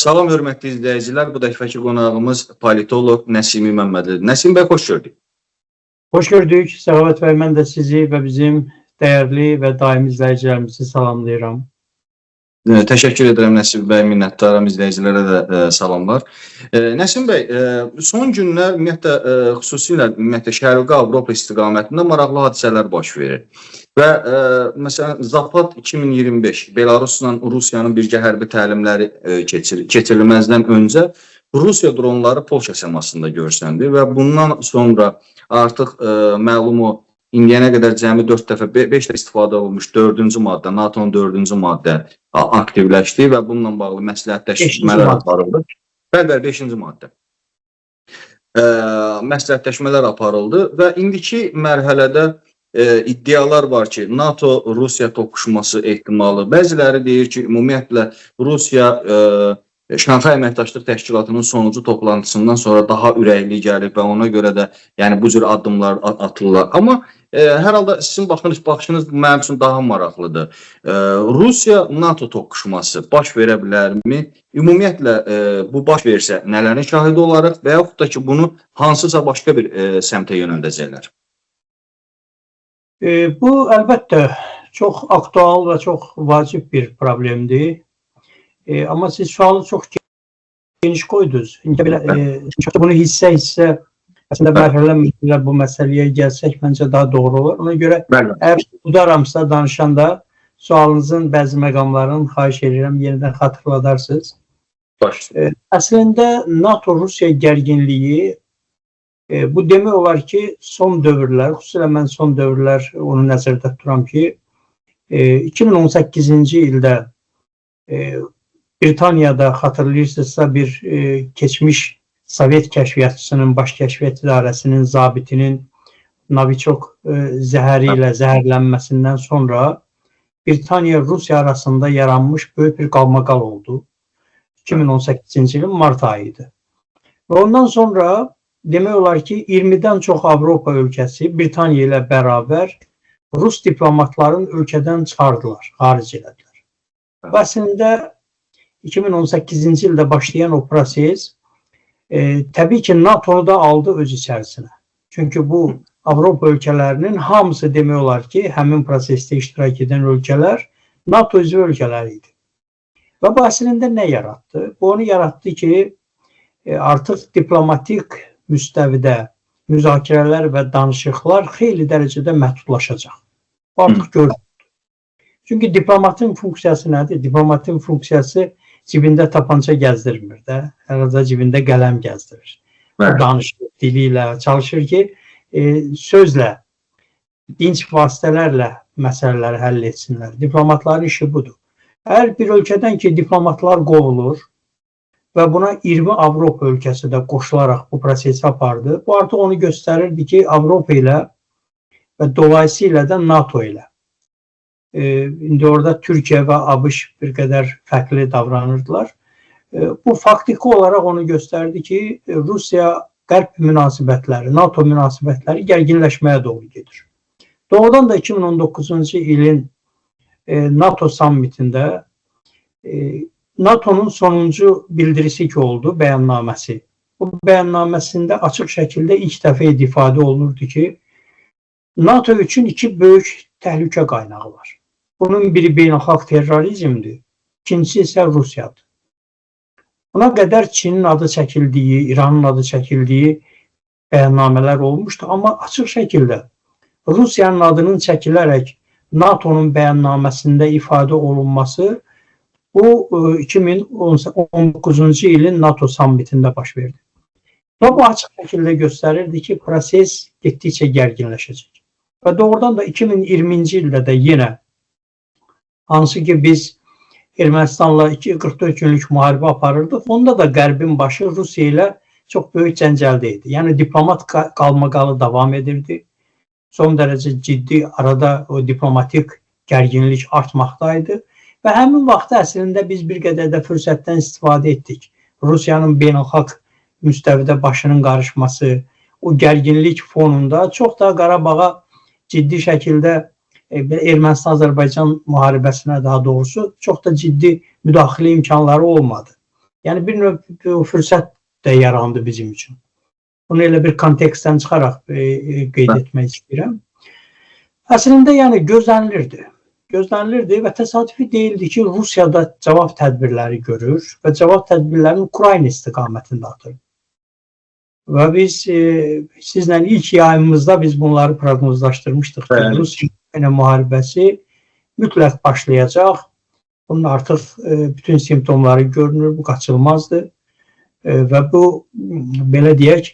Salam hörmətli izləyicilər, bu dəfəki qonağımız politoloq Nəsimi Məmmədlidir. Nəsim bəy, xoş gördük. Hoş gördük. Səxavət bəy, mən də sizi və bizim dəyərli və daimi izləyicilərimizi salamlayıram. Təşəkkür edirəm Nəsim bəy, minnətdaram, izləyicilərə də salamlar. Nəsim bəy, son günlər ümumiyyətlə, xüsusilə Şərqi Avropa istiqamətində maraqlı hadisələr baş verir. Və məsələn, Zapad 2025 Belarusla Rusiyanın birgə hərbi təlimləri keçirilməzdən öncə Rusiya dronları Polşa səmasında görsəndi və bundan sonra artıq məlum o indiyənə qədər cəmi 5 dəfə istifadə olunmuş 4-cü maddə, NATO'nun 4-cü maddə aktivləşdi və bununla bağlı məsləhətləşmələr aparıldı. Bəli, 5-ci maddə. Məsləhətləşmələr aparıldı və indiki mərhələdə iddialar var ki, NATO-Rusiya toqquşması ehtimalı. Bəziləri deyir ki, ümumiyyətlə Rusiya Şanxay Əməkdaşlıq Təşkilatının sonuncu toplantısından sonra daha ürəkli gəlib və ona görə də bu cür addımlar atırlar. Amma hər halda sizin baxışınız mənim üçün daha maraqlıdır. Rusiya-NATO toqquşması baş verə bilərmi? Ümumiyyətlə bu baş versə nələrin şahidi olaraq və yaxud da ki, bunu hansısa başqa bir səmtə yönəldəcəklər? Bu əlbəttə çox aktual və çox vacib bir problemdir. Amma siz sualı çox geniş qoydunuz. Bunu hissə əslində mərhələ bu məsələyə gəlsək məncə daha doğru olur. Ona görə əgər udaramsa danışanda sualınızın bəzi məqamlarını xahiş edirəm yenidən xatırladarsınız. Əslində NATO-Rusiya gərginliyi bu demək olar ki, son dövrlər, xüsusilə mən son dövrlər onu nəzərdə tuturam ki, 2018-ci ildə Britaniyada xatırlayırsınızsa bir keçmiş Sovet kəşfiyyatçısının, baş kəşfiyyat idarəsinin zabitinin Novichok zəhəri ilə zəhərlənməsindən sonra Britaniya-Rusiya arasında yaranmış böyük bir qalmaqal oldu. 2018-ci ilin mart ayıydı. Və ondan sonra demək olar ki, 20-dən çox Avropa ölkəsi Britaniya ilə bərabər Rus diplomatların ölkədən çıxardılar, xaric elədilər. Və əslində 2018-ci ildə başlayan o proses təbii ki, NATO-nu da aldı öz içərisinə. Çünki bu Avropa ölkələrinin hamısı demək olar ki, həmin prosesdə iştirak edən ölkələr NATO üzvü ölkələr idi. Və bu əslində nə yaratdı? Bu onu yaratdı ki, artıq diplomatik müstəvidə müzakirələr və danışıqlar xeyli dərəcədə məhdudlaşacaq. Bu artıq görülür. Çünki diplomatın funksiyası nədir? Diplomatın funksiyası cibində tapanca gəzdirmir də, herhalde cibində qələm gəzdirir. Danışır, dili ilə çalışır ki, sözlə, dinç vasitələrlə məsələləri həll etsinlər. Diplomatların işi budur. Hər bir ölkədən ki, diplomatlar qovulur və buna 20 Avropa ölkəsi də qoşularaq bu prosesi apardı. Bu artıq onu göstərirdi ki, Avropa ilə və dolayısıyla da NATO ilə. İndi orada Türkiyə və ABŞ bir qədər fərqli davranırdılar. Bu faktiki olaraq onu göstərdi ki, Rusiya-Qərb münasibətləri, NATO münasibətləri gərginləşməyə doğru gedir. Doğrudan da 2019-cu ilin NATO sammitində NATO'nun sonuncu bildirisi ki oldu, bəyannaməsi. Bu bəyannaməsində açıq şəkildə ilk dəfə ifadə olunurdu ki, NATO üçün iki böyük təhlükə qaynağı var. Bunun biri beynəlxalq terrorizmdir, ikincisi isə Rusiyadır. Buna qədər Çinin adı çəkildiyi, İranın adı çəkildiyi bəyannamələr olmuşdu, amma açıq şəkildə Rusiyanın adının çəkilərək NATO'nun bəyannaməsində ifadə olunması bu 2019-cu ilin NATO sammitində baş verdi. Və bu açıq şəkildə göstərirdi ki, proses getdikcə gərginləşəcək. Və doğrudan da 2020-ci ildə də yenə hansı ki biz Ermənistanla 44 günlük müharibə aparırdıq, onda da Qərbin başı Rusiya ilə çox böyük cəncəldə idi. Yəni diplomat qalmaqalı davam edirdi. Son dərəcə ciddi arada o diplomatik gərginlik artmaqdaydı. Və həmin vaxtda əslində biz bir qədər də fürsətdən istifadə etdik. Rusiyanın beynəlxalq müstəvidə başının qarışması, o gərginlik fonunda çox da Qarabağa ciddi şəkildə Ermənistan-Azərbaycan müharibəsinə daha doğrusu çox da ciddi müdaxilə imkanları olmadı. Yəni bir növ fürsət də yarandı bizim üçün. Bunu elə bir kontekstdən çıxaraq qeyd etmək istəyirəm. Əslində yəni gözlənilirdi. Gözlənilirdi və təsadüfi deyildi ki, Rusiyada cavab tədbirləri görür və cavab tədbirlərini Ukrayna istiqamətində atır. Və biz sizlə ilk yayımımızda biz bunları proqnozlaşdırmışdıq ki, Rusiya müharibəsi mütləq başlayacaq. Bunun artıq bütün simptomları görünür, bu qaçılmazdır. Və bu, belə deyək,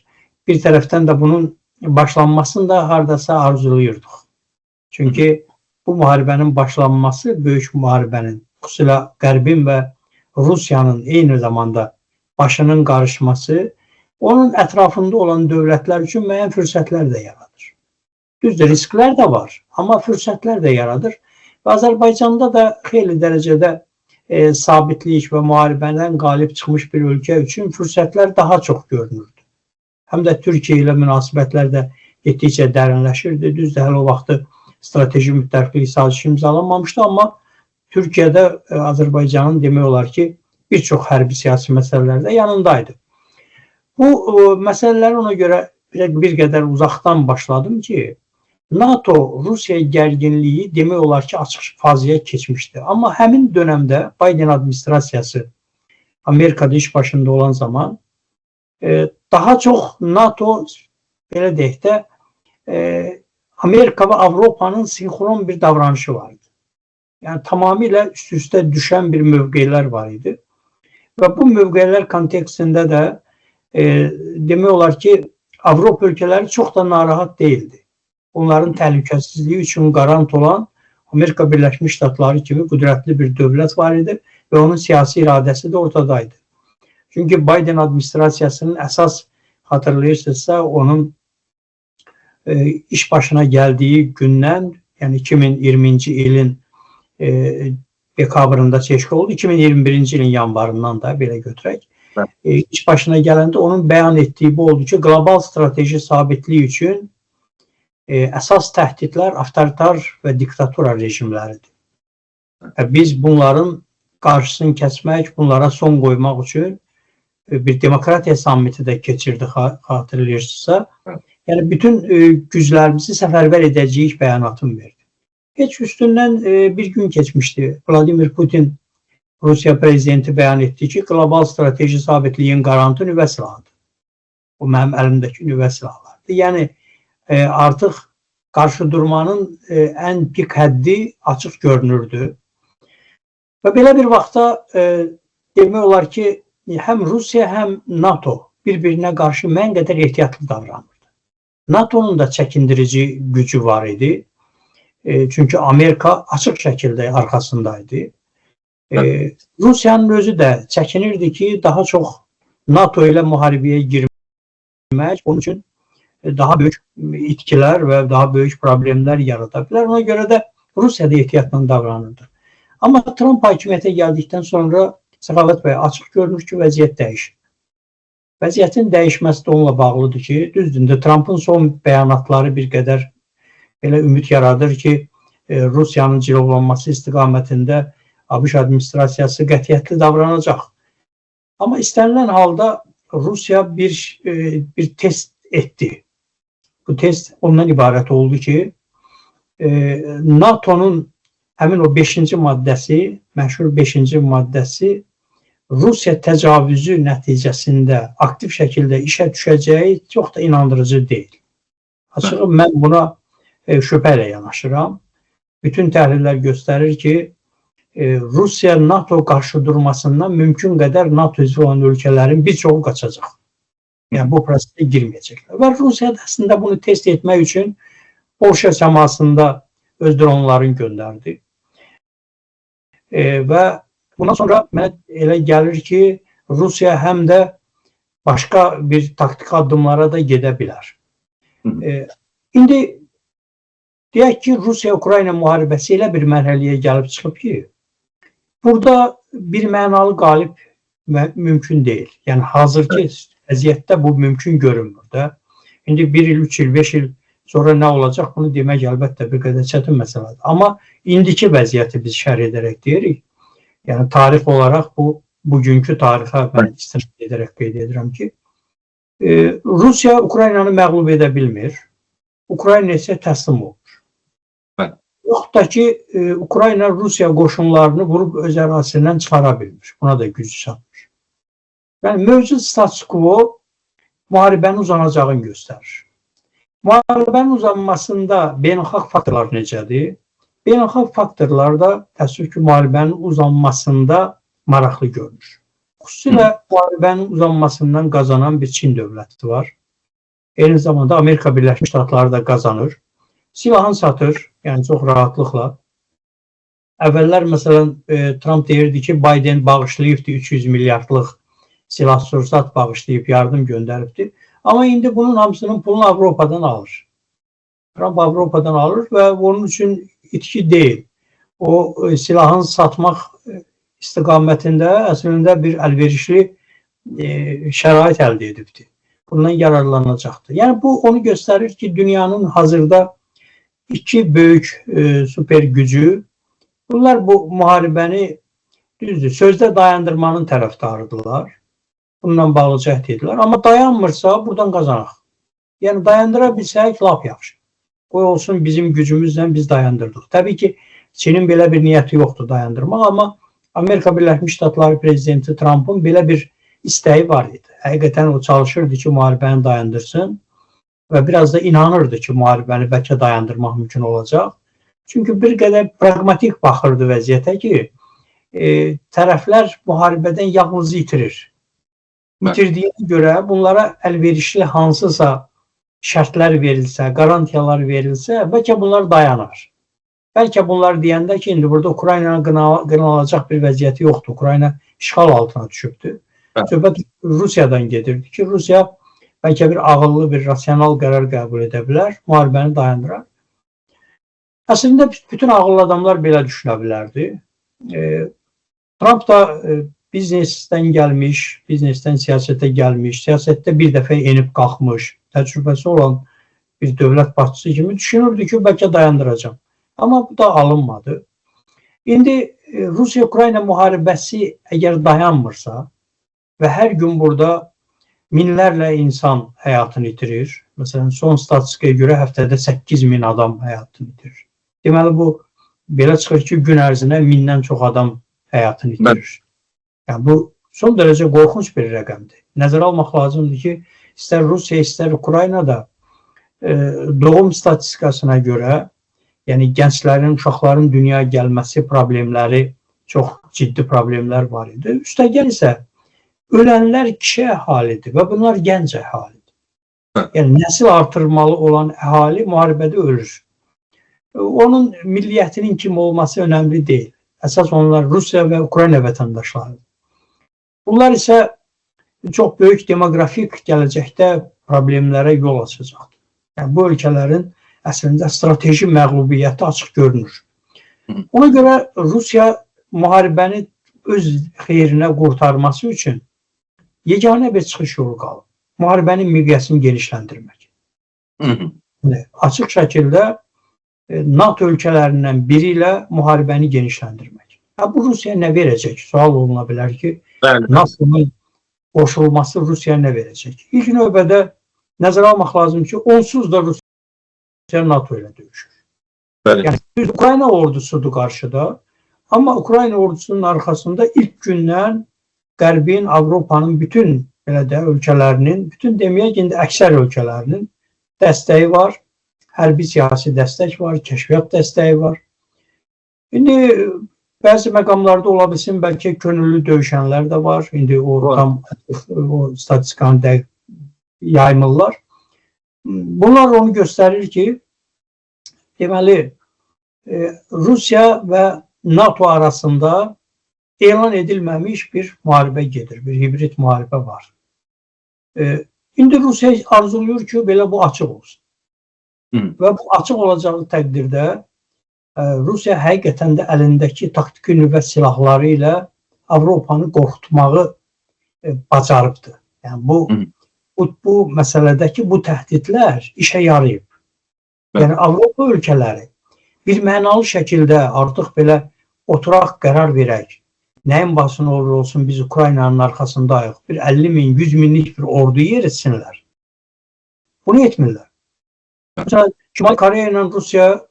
bir tərəfdən də bunun başlanmasını da hardasa arzulayırdıq. Çünki bu müharibənin başlanması, böyük müharibənin, xüsusilə Qərbin və Rusiyanın eyni zamanda başının qarışması, onun ətrafında olan dövlətlər üçün müəyyən fürsətlər də yaradır. Düzdür, risklər də var, amma fürsətlər də yaradır. Və Azərbaycanda da xeyli dərəcədə sabitlik və müharibədən qalib çıxmış bir ölkə üçün fürsətlər daha çox görünürdü. Həm də Türkiyə ilə münasibətlər də getdikcə dərinləşirdi. Düzdür, hələ o vaxtı strateji müttəfiqlik sazişi imzalanmamışdı, amma Türkiyədə Azərbaycanın demək olar ki, bir çox hərbi siyasi məsələlərdə yanındaydı. Bu məsələləri ona görə bir qədər uzaqdan başladım ki, NATO-Rusiya gərginliyi demək olar ki, açıq fazaya keçmişdi. Amma həmin dönəmdə Biden administrasiyası Amerikada iş başında olan zaman daha çox NATO, belə deyək də, Amerika və Avropanın sinxron bir davranışı var idi. Yəni tamamilə üst-üstə düşən bir mövqelər var idi. Və bu mövqelər kontekstində də demək olar ki, Avropa ölkələri çox da narahat deyildi. Onların təhlükəsizliyi üçün qarant olan Amerika Birləşmiş Ştatları kimi qüdrətli bir dövlət var idi və onun siyasi iradəsi də ortadaydı. Çünki Biden administrasiyasının əsas, xatırlayırsınızsa, onun iş başına gəldiyi gündən, yəni 2020-ci ilin dekabrında seçki oldu, 2021-ci ilin yanvarından da belə götürək. İş başına gələndə onun bəyan etdiyi bu oldu ki, qlobal strateji sabitliyi üçün əsas təhdidlər avtoritar və diktatura rejimləridir. Biz bunların qarşısını kəsmək, bunlara son qoymaq üçün bir demokratiya sammiti də keçirdi, xatırlayırsınızsa. Yəni bütün güclərimizi səfərbər edəcəyik bəyanatını verdi. Heç üstündən bir gün keçmişdi. Vladimir Putin, Rusiya prezidenti bəyan etdi ki, qlobal strateji sabitliyin qarantı nüvə silahıdır. Bu mənim əlimdəki nüvə silahlardır. Yəni artıq qarşı durmanın ən pik həddi açıq görünürdü. Və belə bir vaxtda demək olar ki, həm Rusiya, həm NATO bir-birinə qarşı mən qədər ehtiyatlı davranırdı. NATO'nun da çəkindirici gücü var idi. Çünki Amerika açıq şəkildə arxasındaydı. Rusiyanın özü də çəkinirdi ki, daha çox NATO ilə müharibəyə girmək, onun üçün daha böyük itkilər və daha böyük problemlər yarada bilər. Ona görə də Rusiya da ehtiyatla davranırdı. Amma Trump hakimiyyətə gəldikdən sonra Səxavət bəy açıq görünür ki, vəziyyət dəyişir. Vəziyyətin dəyişməsi də onunla bağlıdır ki, düzdür, Trump'ın son bəyanatları bir qədər belə ümid yaradır ki, Rusiyanın cilovlanması istiqamətində ABŞ administrasiyası qətiyyətli davranacaq. Amma istənilən halda Rusiya bir test etdi. Bu test ondan ibarət oldu ki, NATO'nun həmin o 5-ci maddəsi, məşhur 5-ci maddəsi Rusiya təcavüzü nəticəsində aktiv şəkildə işə düşəcəyi çox da inandırıcı deyil. Açığı mən buna şübhə ilə yanaşıram. Bütün təhlillər göstərir ki, Rusiya NATO qarşı durmasından mümkün qədər NATO üzvü olan ölkələrin bir çoxu qaçacaq. Yəni bu prosesə girməyəcəklər. Və Rusiya da əslində bunu test etmək üçün Polşa səmasında öz dronlarını göndərdi. Və bundan sonra mənə elə gəlir ki, Rusiya həm də başqa bir taktik addımlara da gedə bilər. İndi deyək ki, Rusiya-Ukrayna müharibəsi elə bir mərhələyə gəlib çıxıb ki, burada bir mənalı qalib mümkün deyil. Yəni hazırki vəziyyətdə bu mümkün görünmür də. İndi 1 il, 3 il, 5 il sonra nə olacaq, bunu demək əlbəttə bir qədər çətin məsələdir. Amma indiki vəziyyəti biz şərh edərək deyirik. Yəni tarix olaraq bu bugünkü tarixə mən istinad edərək qeyd edirəm ki, Rusiya Ukraynanı məğlub edə bilmir. Ukrayna isə təslim olur. Yoxud da ki, Ukrayna Rusiya qoşunlarını vurub öz ərazisindən çıxara bilmir. Buna da gücü çatmır. Yəni, mövcud status quo müharibənin uzanacağını göstərir. Müharibənin uzanmasında beynəlxalq faktorlar necədir? Beynəlxalq faktorlar da təəssüf ki, müharibənin uzanmasında maraqlı görünür. Xüsusilə müharibənin uzanmasından qazanan bir Çin dövləti var. Eyni zamanda Amerika Birləşmiş Ştatları da qazanır. Silahını satır, yəni çox rahatlıqla. Əvvəllər, məsələn, Trump deyirdi ki, Biden bağışlayıbdı 300 milyardlıq silah-sursat bağışlayıb, yardım göndəribdi. Amma indi bunun hamısının pulunu Avropadan alır. Trump Avropadan alır və onun üçün itki deyil. O silahını satmaq istiqamətində əslində bir əlverişli şərait əldə edibdi. Bundan yararlanacaqdır. Yəni, bu onu göstərir ki, dünyanın hazırda iki böyük süper gücü, bunlar bu müharibəni düzdür, sözdə dayandırmanın tərəfdarıdırlar. Bununla bağlı cəhd edirlər. Amma dayanmırsa, buradan qazanaq. Yəni, dayandıra bilsək, lap yaxşı. Qoy olsun bizim gücümüzlə biz dayandırdıq. Təbii ki, Çinin belə bir niyyəti yoxdur dayandırmaq, amma Amerika Birləşmiş Ştatları prezidenti Trump'ın belə bir istəyi var idi. Həqiqətən o çalışırdı ki, müharibəni dayandırsın və biraz da inanırdı ki, müharibəni bəlkə dayandırmaq mümkün olacaq. Çünki bir qədər pragmatik baxırdı vəziyyətə ki, tərəflər müharibədən yalnız itirir. İtirdiyinə görə bunlara əlverişli hansısa şərtlər verilsə, qarantiyalar verilsə, bəlkə bunlar dayanar. Bəlkə bunlar deyəndə ki, indi burada Ukraynanın qınalacaq bir vəziyyəti yoxdur. Ukrayna işğal altına düşübdür. Söhbət Rusiyadan gedirdi ki, Rusiya bəlkə bir ağıllı, bir rasional qərar qəbul edə bilər, müharibəni dayandırar. Əslində, bütün ağıllı adamlar belə düşünə bilərdi. Trump da biznesdən gəlmiş, biznesdən siyasətə gəlmiş, siyasətdə bir dəfə enib qalxmış, təcrübəsi olan bir dövlət başçısı kimi düşünürdü ki, bəlkə dayandıracaq. Amma bu da alınmadı. İndi Rusiya-Ukrayna müharibəsi əgər dayanmırsa və hər gün burada minlərlə insan həyatını itirir, məsələn, son statistikaya görə həftədə 8.000 adam həyatını itirir. Deməli, bu belə çıxır ki, gün ərzində 1000-dən çox adam həyatını itirir. Yəni, bu son dərəcə qorxunc bir rəqəmdir. Nəzərə almaq lazımdır ki, istər Rusiya, istər Ukraynada doğum statistikasına görə, yəni gənclərin, uşaqların dünyaya gəlməsi problemləri, çox ciddi problemlər var idi. Üstəgəl isə ölənlər kişi əhalidir və bunlar gənc əhalidir. Yəni, nəsil artırmalı olan əhali müharibədə ölür. Onun milliyyətinin kim olması önəmli deyil. Əsas onlar Rusiya və Ukrayna vətəndaşlarıdır. Bunlar isə çox böyük demoqrafik gələcəkdə problemlərə yol açacaqdır. Yəni, bu ölkələrin əslində strateji məğlubiyyəti açıq görünür. Ona görə Rusiya müharibəni öz xeyrinə qurtarması üçün yeganə bir çıxış yolu qalıb. Müharibənin miqyasını genişləndirmək. Açıq şəkildə NATO ölkələrindən biri ilə müharibəni genişləndirmək. Bu Rusiya nə verəcək? Sual oluna bilər ki, NATO'nun qoşulması Rusiya nə verəcək? İlk növbədə nəzərə almaq lazım ki, onsuz da Rusiya NATO ilə döyüşür. Yəni, Ukrayna ordusudur qarşıda, amma Ukrayna ordusunun arxasında ilk gündən Qərbin, Avropanın bütün ölkələrinin, bütün deməyək, indi əksər ölkələrinin dəstəyi var. Hərbi siyasi dəstək var, kəşfiyyat dəstəyi var. İndi bəzi məqamlarda ola bilsin, bəlkə könüllü döyüşənlər də var. İndi tam o statistikanı yaymırlar. Bunlar onu göstərir ki, deməli, Rusiya və NATO arasında elan edilməmiş bir müharibə gedir, bir hibrid müharibə var. İndi Rusiya arzuluyor ki, belə bu açıq olsun. Və bu açıq olacağı təqdirdə Rusiya həqiqətən də əlindəki taktiki nüvə silahları ilə Avropanı qorxutmağı bacarıbdır. Yəni, bu məsələdəki bu təhdidlər işə yarayıb. Yəni, Avropa ölkələri bir mənalı şəkildə artıq belə oturaq qərar verək. nəyin bahsına olur olsun biz Ukraynanın arkasındayıq. Bir 50 min, 100 minlik bir orduyu yeritsinlər. Bunu etmirlər. Mesela Şimali Koreya ile Rusya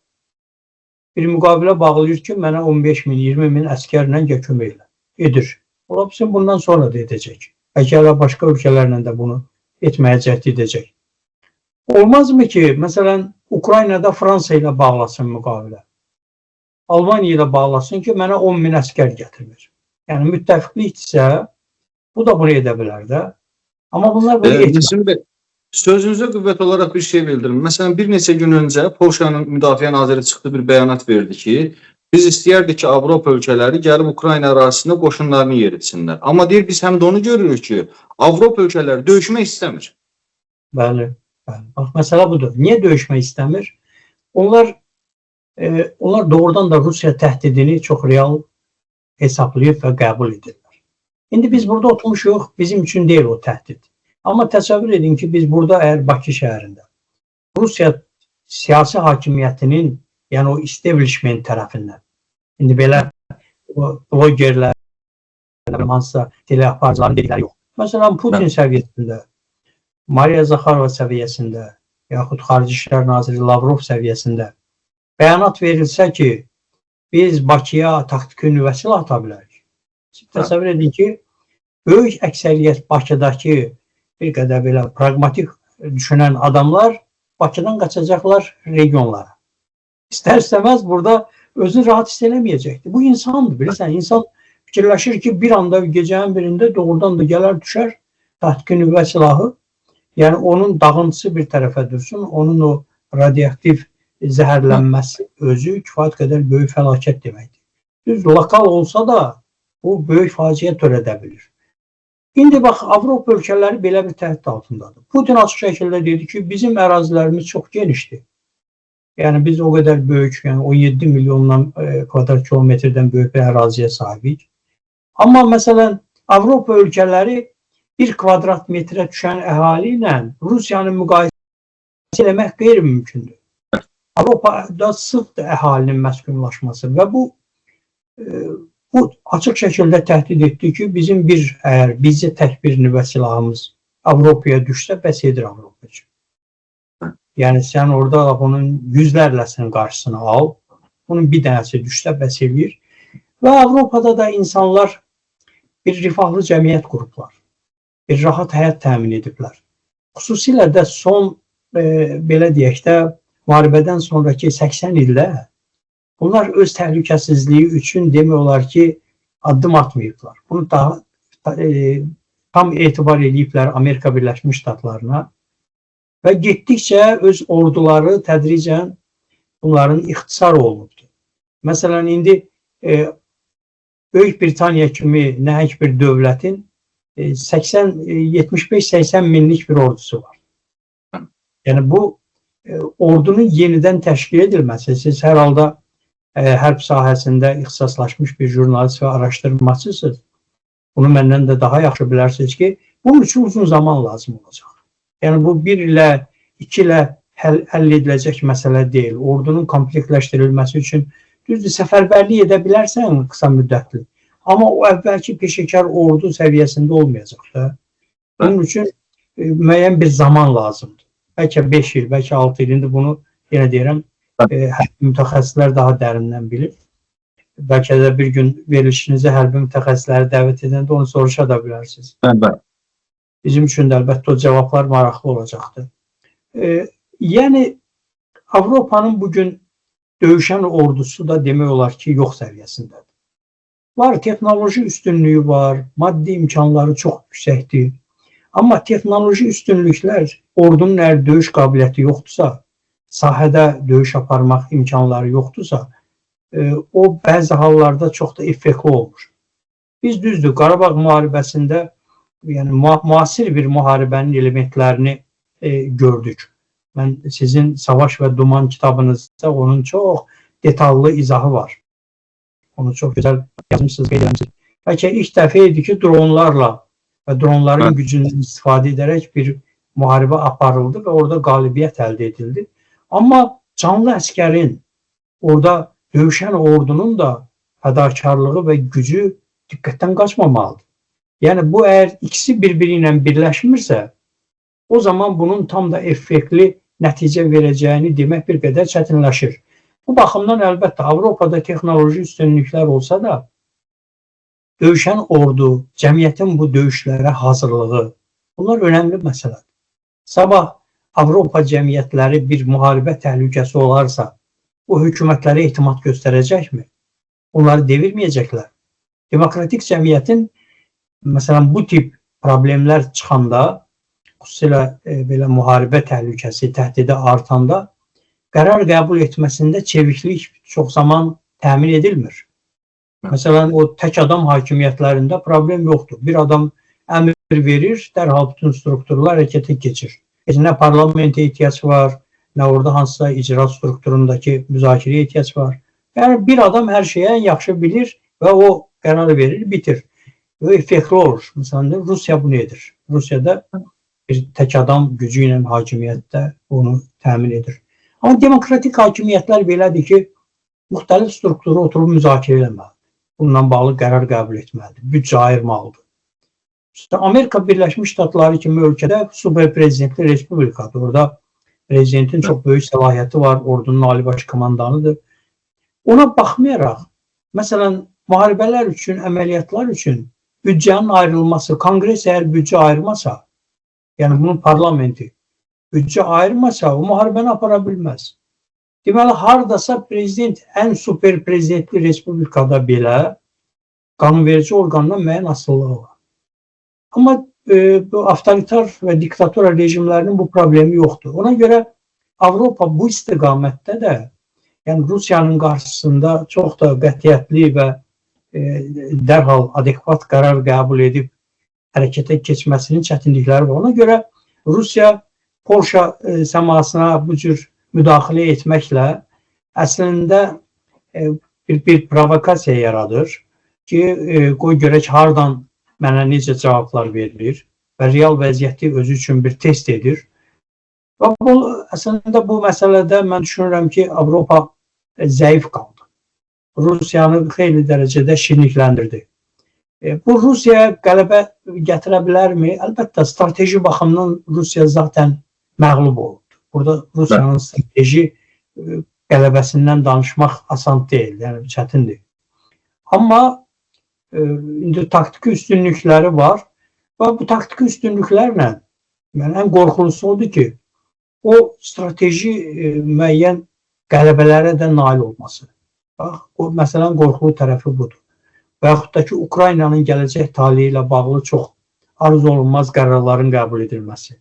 bir müqavilə bağlayır ki, mənə 15 min, 20 min əskərlə kömək edir. Ola bilsin bundan sonra da edəcək. Bəlkə hələ başqa ölkələrlə də bunu etməyə cəhd edəcək. Olmazmı ki, məsələn, Ukraynada Fransa ilə bağlasın müqavilə. Almanya ilə bağlasın ki, mənə 10 min əskər gətirir. Yəni müttəfiqlikdirsə, bu da bunu edə bilər də. Amma bunlar bunu etmir. Sözünüzə qüvvət olaraq bir şey bildirim. Məsələn, bir neçə gün öncə Polşanın müdafiə naziri çıxdı, bir bəyanat verdi ki, biz istəyərdik ki, Avropa ölkələri gəlib Ukrayna ərazisində qoşunlarını yeritsinlər. Amma deyir, biz həm də onu görürük ki, Avropa ölkələri döyüşmək istəmir. Bəli. Bax, məsələ budur. Niyə döyüşmək istəmir? Onlar doğrudan da Rusiya təhdidini çox real hesablayıb və qəbul edirlər. İndi biz burada oturmuşuq, bizim üçün deyil o təhdid. Amma təsəvvür edin ki, biz burada əgər Bakı şəhərində Rusiya siyasi hakimiyyətinin, yəni o establishment tərəfindən, indi belə blogerlər, hansısa teleaparcıların dedikləri yox. Məsələn, Putin səviyyəsində, Mariya Zakharova səviyyəsində, yaxud Xarici İşlər Naziri Lavrov səviyyəsində bəyanat verilsə ki, biz Bakıya taktiki nüvə silah ata bilərik. Təsəvvür edin ki, böyük əksəriyyət Bakıdakı bir qədər belə pragmatik düşünən adamlar Bakıdan qaçacaqlar regionlara. İstər-istəməz burada özünü rahat hiss eləməyəcəkdir. Bu insandır, bilirsən. İnsan fikirləşir ki, bir anda gecənin birində doğrudan da gələr düşər taktiki nüvə silahı. Yəni onun dağıntısı bir tərəfə dursun, onun o radioaktiv zəhərlənməsi özü kifayət qədər böyük fəlakət deməkdir. Düz lokal olsa da bu böyük faciə törədə bilir. İndi bax, Avropa ölkələri belə bir təhdid altındadır. Putin açıq şəkildə dedi ki, bizim ərazilərimiz çox genişdir. Yəni biz o qədər böyük, yəni 17 milyondan kvadrat kilometrdən böyük bir əraziyə sahibik. Amma məsələn, Avropa ölkələri 1 kvadrat metrə düşən əhali ilə Rusiyanın müqayisə eləmək qeyri-mümkündür. Avropada sıfır əhalinin məskunlaşması və bu açıq şəkildə təhdid etdi ki, bizim əgər bizcə tək bir nüvə silahımız Avropaya düşsə, bəs edir Avropa üçün. Yəni sən orada bunun yüzlərləsinin qarşısını al, bunun bir dənəsi düşsə, bəs edir. Və Avropada da insanlar bir rifahlı cəmiyyət qurublar, bir rahat həyat təmin ediblər. Xüsusilə də son, belə deyək də, müharibədən sonraki 80 ildə bunlar öz təhlükəsizliyi üçün demək olar ki, addım atmayıblar. Bunu daha tam etibar ediblər Amerika Birləşmiş Ştatlarına və getdikcə öz orduları tədricən bunların ixtisar olunubdur. Məsələn, indi Böyük Britaniya kimi nəhəng bir dövlətin 75-80 minlik bir ordusu var. Yəni bu ordunun yenidən təşkil edilməsi, siz hər halda hərb sahəsində ixtisaslaşmış bir jurnalist və araşdırmacısınız. Bunu məndən də daha yaxşı bilərsiniz ki, bunun üçün uzun zaman lazım olacaq. Yəni bu 1 ilə, 2 ilə həll ediləcək məsələ deyil. Ordunun komplektləşdirilməsi üçün düzdür, səfərbərlik edə bilərsən qısa müddətli. Amma o əvvəlki peşəkar ordu səviyyəsində olmayacaq da. Bunun üçün müəyyən bir zaman lazımdır. Bəlkə 5 il, bəlkə 6 il. İndi bunu yenə deyirəm, mütəxəssislər daha dərindən bilir. Bəlkə də bir gün verilişinizə hərbi mütəxəssisləri dəvət edəndə onu soruşa da bilərsiniz. Bizim üçün də əlbəttə o cavablar maraqlı olacaqdır. Yəni, Avropanın bugün döyüşən ordusu da demək olar ki, yox səviyyəsindədir. Var, texnoloji üstünlüyü var, maddi imkanları çox yüksəkdir. Amma texnoloji üstünlüklər ordunun əgər döyüş qabiliyyəti yoxdursa, sahədə döyüş aparmaq imkanları yoxdursa, o bəzi hallarda çox da effektli olmur. Biz düzdür, Qarabağ müharibəsində yəni müasir bir müharibənin elementlərini gördük. Mən sizin Savaş və Duman kitabınızda onun çox detallı izahı var. Onu çox gözəl yazmışsınız, qeyd etmişsiniz. Bəlkə ilk dəfə idi ki, dronlarla və dronların gücündən istifadə edərək bir müharibə aparıldı və orada qalibiyyət əldə edildi. Amma canlı əskərin, orada döyüşən ordunun da fədakarlığı və gücü diqqətdən qaçmamalıdır. Yəni bu əgər ikisi bir-biri ilə birləşmirsə, o zaman bunun tam da effektli nəticə verəcəyini demək bir qədər çətinləşir. Bu baxımdan əlbəttə Avropada texnoloji üstünlüklər olsa da, döyüşən ordu, cəmiyyətin bu döyüşlərə hazırlığı, bunlar önəmli məsələdir. Sabah Avropa cəmiyyətləri bir müharibə təhlükəsi olarsa, o hökumətlərə etimad göstərəcəkmi? Onları devirməyəcəklər. Demokratik cəmiyyətin, məsələn, bu tip problemlər çıxanda, xüsusilə belə müharibə təhlükəsi, təhdidi artanda, qərar qəbul etməsində çeviklik çox zaman təmin edilmir. Məsələn, o tək adam hakimiyyətlərində problem yoxdur. Bir adam əmr verir, dərhal bütün strukturlar hərəkətə keçir. Nə parlamentə ehtiyac var, nə orada hansısa icra strukturundakı müzakirəyə ehtiyac var. Yəni, bir adam hər şeyə yaxşı bilir və o qərar verir, bitir. Və effektli olur. Məsələn, Rusiya bunu edir. Rusiyada bir tək adam gücü ilə hakimiyyətdə onu təmin edir. Amma demokratik hakimiyyətlər belədir ki, müxtəlif strukturu oturub müzakirə etməlidir. Bununla bağlı qərar qəbul etməlidir. Büdcə ayırmalıdır. Amerika Birləşmiş Ştatları kimi ölkədə super prezidentli respublikadır. Orada prezidentin çox böyük səlahiyyəti var, ordunun ali baş komandanıdır. Ona baxmayaraq, məsələn, müharibələr üçün, əməliyyatlar üçün büdcənin ayrılması, kongres əgər büdcə ayırmasa, yəni bunun parlamenti büdcə ayırmasa, o müharibəni apara bilməz. Deməli, haradasa prezident ən super prezidentli respublikada belə qanunverici orqandan müəyyən asılılığı var. Amma bu avtoritar və diktatora rejimlərinin bu problemi yoxdur. Ona görə Avropa bu istiqamətdə də, yəni Rusiyanın qarşısında çox da qətiyyətli və dərhal adekvat qərar qəbul edib hərəkətə keçməsinin çətinlikləri var. Ona görə Rusiya Polşa səmasına bu cür müdaxilə etməklə əslində bir provokasiya yaradır ki, qoy görək hardan mənə necə cavablar verilir və real vəziyyəti özü üçün bir test edir. Və əslində bu məsələdə mən düşünürəm ki, Avropa zəif qaldı. Rusiyanı xeyli dərəcədə şirinlikləndirdi. Bu Rusiyaya qələbə gətirə bilərmi? Əlbəttə, strateji baxımdan Rusiya zaten məğlub oldu. Burada Rusiyanın strateji qələbəsindən danışmaq asan deyil, yəni çətindir. Amma indi taktiki üstünlükləri var və bu taktiki üstünlüklərlə ən qorxulusu odur ki, o strateji müəyyən qələbələrə də nail olması. Bax, məsələn, qorxulu tərəfi budur. Və yaxud da ki, Ukraynanın gələcək taliyi ilə bağlı çox arzu olunmaz qərarların qəbul edilməsi.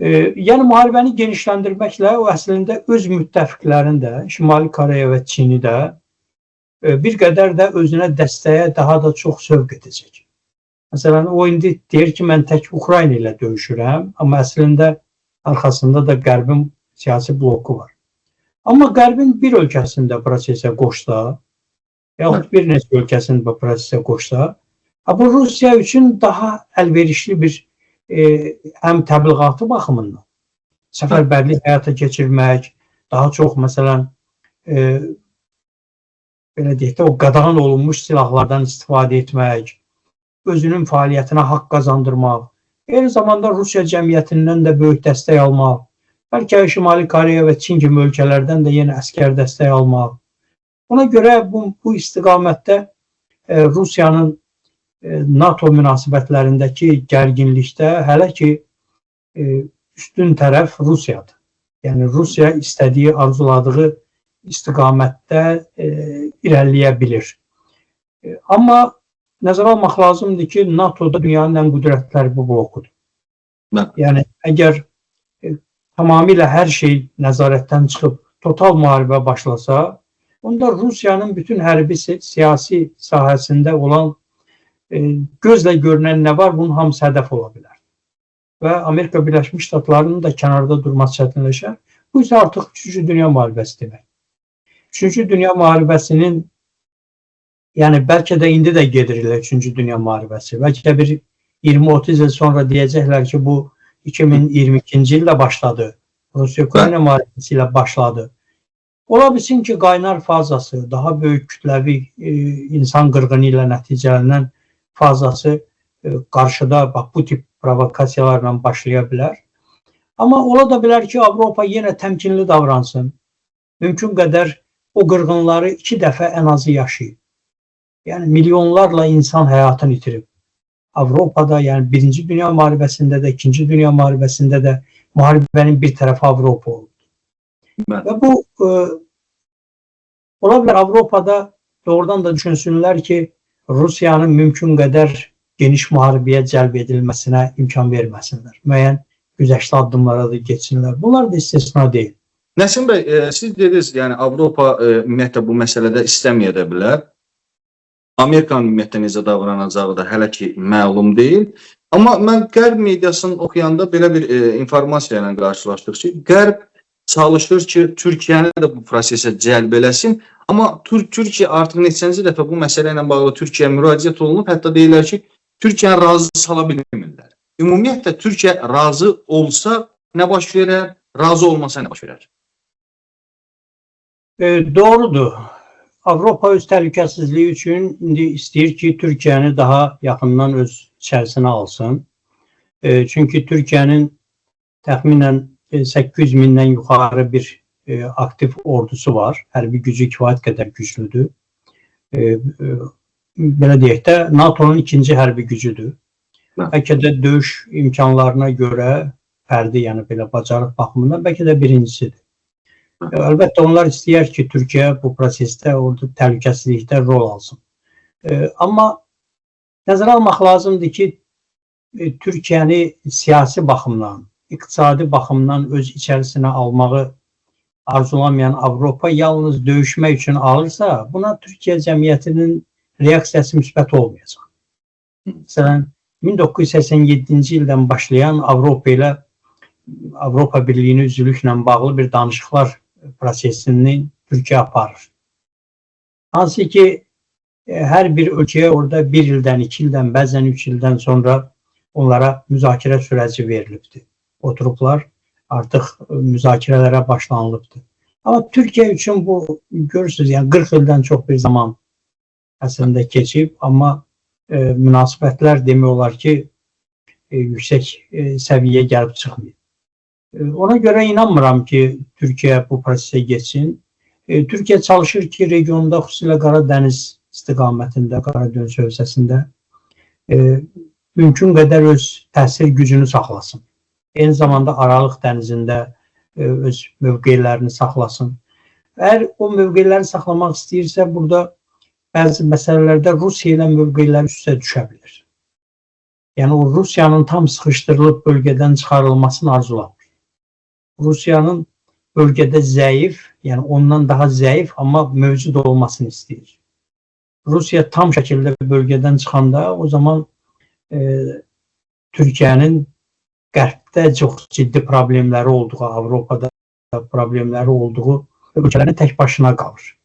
Yəni, müharibəni genişləndirməklə o əslində öz müttəfiqlərini də, Şimali Koreya və Çini də bir qədər də özünə dəstəyə daha da çox sövq edəcək. Məsələn, o indi deyir ki, mən tək Ukrayna ilə döyüşürəm, amma əslində arxasında da Qərbin siyasi bloku var. Amma Qərbin bir ölkəsində prosesə qoşsa, yaxud bir neçə ölkəsində prosesə qoşsa, bu Rusiya üçün daha əlverişli bir həm təbliğatı baxımından səfərbərlik həyata keçirmək, daha çox, məsələn, belə deyək də, o qadağan olunmuş silahlardan istifadə etmək, özünün fəaliyyətinə haqq qazandırmaq, eyni zamanda Rusiya cəmiyyətindən də böyük dəstək almaq, bəlkə Şimali Koreya və Çin kimi ölkələrdən də yenə əskər dəstək almaq. Ona görə bu istiqamətdə Rusiyanın NATO münasibətlərindəki gərginlikdə hələ ki üstün tərəf Rusiyadır. Yəni Rusiya istədiyi, arzuladığı istiqamətdə irəliləyə bilir. Amma nəzərə almaq lazımdır ki, NATO'da dünyanın ən qüdrətləri bu blokudur. Yəni əgər tamamilə hər şey nəzarətdən çıxıb total müharibə başlasa, onda Rusiyanın bütün hərbi siyasi sahəsində olan gözlə görünən nə var, bunun hamısı hədəf ola bilər. Və Amerika Birləşmiş Ştatlarının da kənarda durması çətinləşər. Bu isə artıq 3-cü Dünya müharibəsi demək. 3-cü Dünya müharibəsinin, yəni bəlkə də indi də gedir ilə 3-cü Dünya müharibəsi. Bəlkə də bir 20-30 il sonra deyəcəklər ki, bu 2022-ci ildə başladı. Rusiya-Ukrayna müharibəsi ilə başladı. Ola bilsin ki qaynar fazası, daha böyük kütləvi insan qırğını ilə nəticələnən fazası qarşıda bax, bu tip provokasiyalarla başlaya bilər. Amma ola da bilər ki, Avropa yenə təmkinli davransın. Mümkün qədər o qırğınları 2 dəfə ən azı yaşayıb. Yəni milyonlarla insan həyatını itirib. Avropada, yəni 1-ci Dünya müharibəsində də, 2-ci Dünya müharibəsində də müharibənin bir tərəfi Avropa oldu. Və bu ola bilər Avropada doğrudan da düşünsünlər ki, Rusiyanın mümkün qədər geniş müharibəyə cəlb edilməsinə imkan verməsinlər. Müəyyən güzəştli addımlara da geçsinlər. Bunlar da istisna deyil. Nəsim bəy, siz dediniz, yəni Avropa ümumiyyətlə bu məsələdə istəməyə də bilər. Amerikanın ümumiyyətlə necə davranacağı da hələ ki məlum deyil. Amma mən Qərb mediasını oxuyanda belə bir informasiya ilə qarşılaşdıq ki, Qərb çalışır ki, Türkiyəni də bu prosesə cəlb eləsin. Amma Türkiyə artıq neçənci dəfə bu məsələ ilə bağlı Türkiyəyə müraciət olunub. Hətta deyirlər ki, Türkiyəni razı sala bilmirlər. Ümumiyyətlə Türkiyə razı olsa nə baş verər, razı olmasa nə baş verər? Doğrudur. Avropa öz təhlükəsizliyi üçün indi istəyir ki, Türkiyəni daha yaxından öz içərisinə alsın. Çünki Türkiyənin təxminən 800 mindən yuxarı bir aktiv ordusu var. Hərbi gücü kifayət qədər güclüdür. Belə deyək də, NATO'nun ikinci hərbi gücüdür. Bəlkə də döyüş imkanlarına görə fərdi, yəni belə bacarıq baxımından bəlkə də birincisidir. Əlbəttə onlar istəyər ki, Türkiyə bu prosesdə, orada təhlükəsizlikdə rol alsın. Amma nəzərə almaq lazımdır ki, Türkiyəni siyasi baxımdan, iqtisadi baxımdan öz içərisinə almağı arzulamayan Avropa yalnız döyüşmək üçün alırsa, buna Türkiyə cəmiyyətinin reaksiyası müsbət olmayacaq. Məsələn, 1987-ci ildən başlayan Avropa Birliyinin üzvlüklə bağlı bir danışıqlar prosesini Türkiyə aparır. Hansı ki, hər bir ölkəyə orada 1 ildən, 2 ildən, bəzən 3 ildən sonra onlara müzakirə sürəci verilibdir. Oturublar, artıq müzakirələrə başlanılıbdır. Amma Türkiyə üçün bu, görürsünüz, yəni 40 ildən çox bir zaman əslində keçib, amma münasibətlər demək olar ki, yüksək səviyyəyə gəlib çıxmıyor. Ona görə inanmıram ki, Türkiyə bu prosesə geçsin. Türkiyə çalışır ki, regionda, xüsusilə Qaradəniz istiqamətində, Qaradəniz hövzəsində mümkün qədər öz təsir gücünü saxlasın. Eyni zamanda Aralıq dənizində öz mövqelərini saxlasın. Əgər o mövqeləri saxlamaq istəyirsə, burada bəzi məsələlərdə Rusiya ilə mövqeləri üstə düşə bilir. Yəni, o Rusiyanın tam sıxışdırılıb bölgədən çıxarılmasını arzulamır. Rusiyanın bölgədə zəif, yəni ondan daha zəif, amma mövcud olmasını istəyir. Rusiya tam şəkildə bölgədən çıxanda, o zaman Türkiyənin Qərbdə çox ciddi problemləri olduğu, Avropada problemləri olduğu ölkələrin tək başına qalır.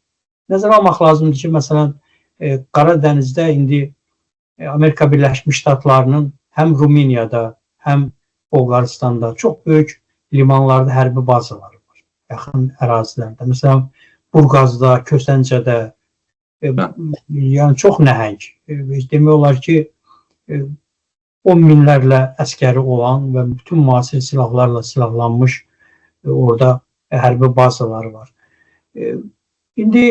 Nəzərə almaq lazımdır ki, məsələn, Qaradənizdə indi Amerika Birləşmiş Ştatlarının həm Rumeniyada, həm Bolqaristanda çox böyük limanlarda hərbi bazaları var, yaxın ərazilərdə. Məsələn, Burqazda, Kösəncədə, yəni çox nəhəng. Demək olar ki, 10 minlərlə əskəri olan və bütün müasir silahlarla silahlanmış orada hərbi bazaları var. İndi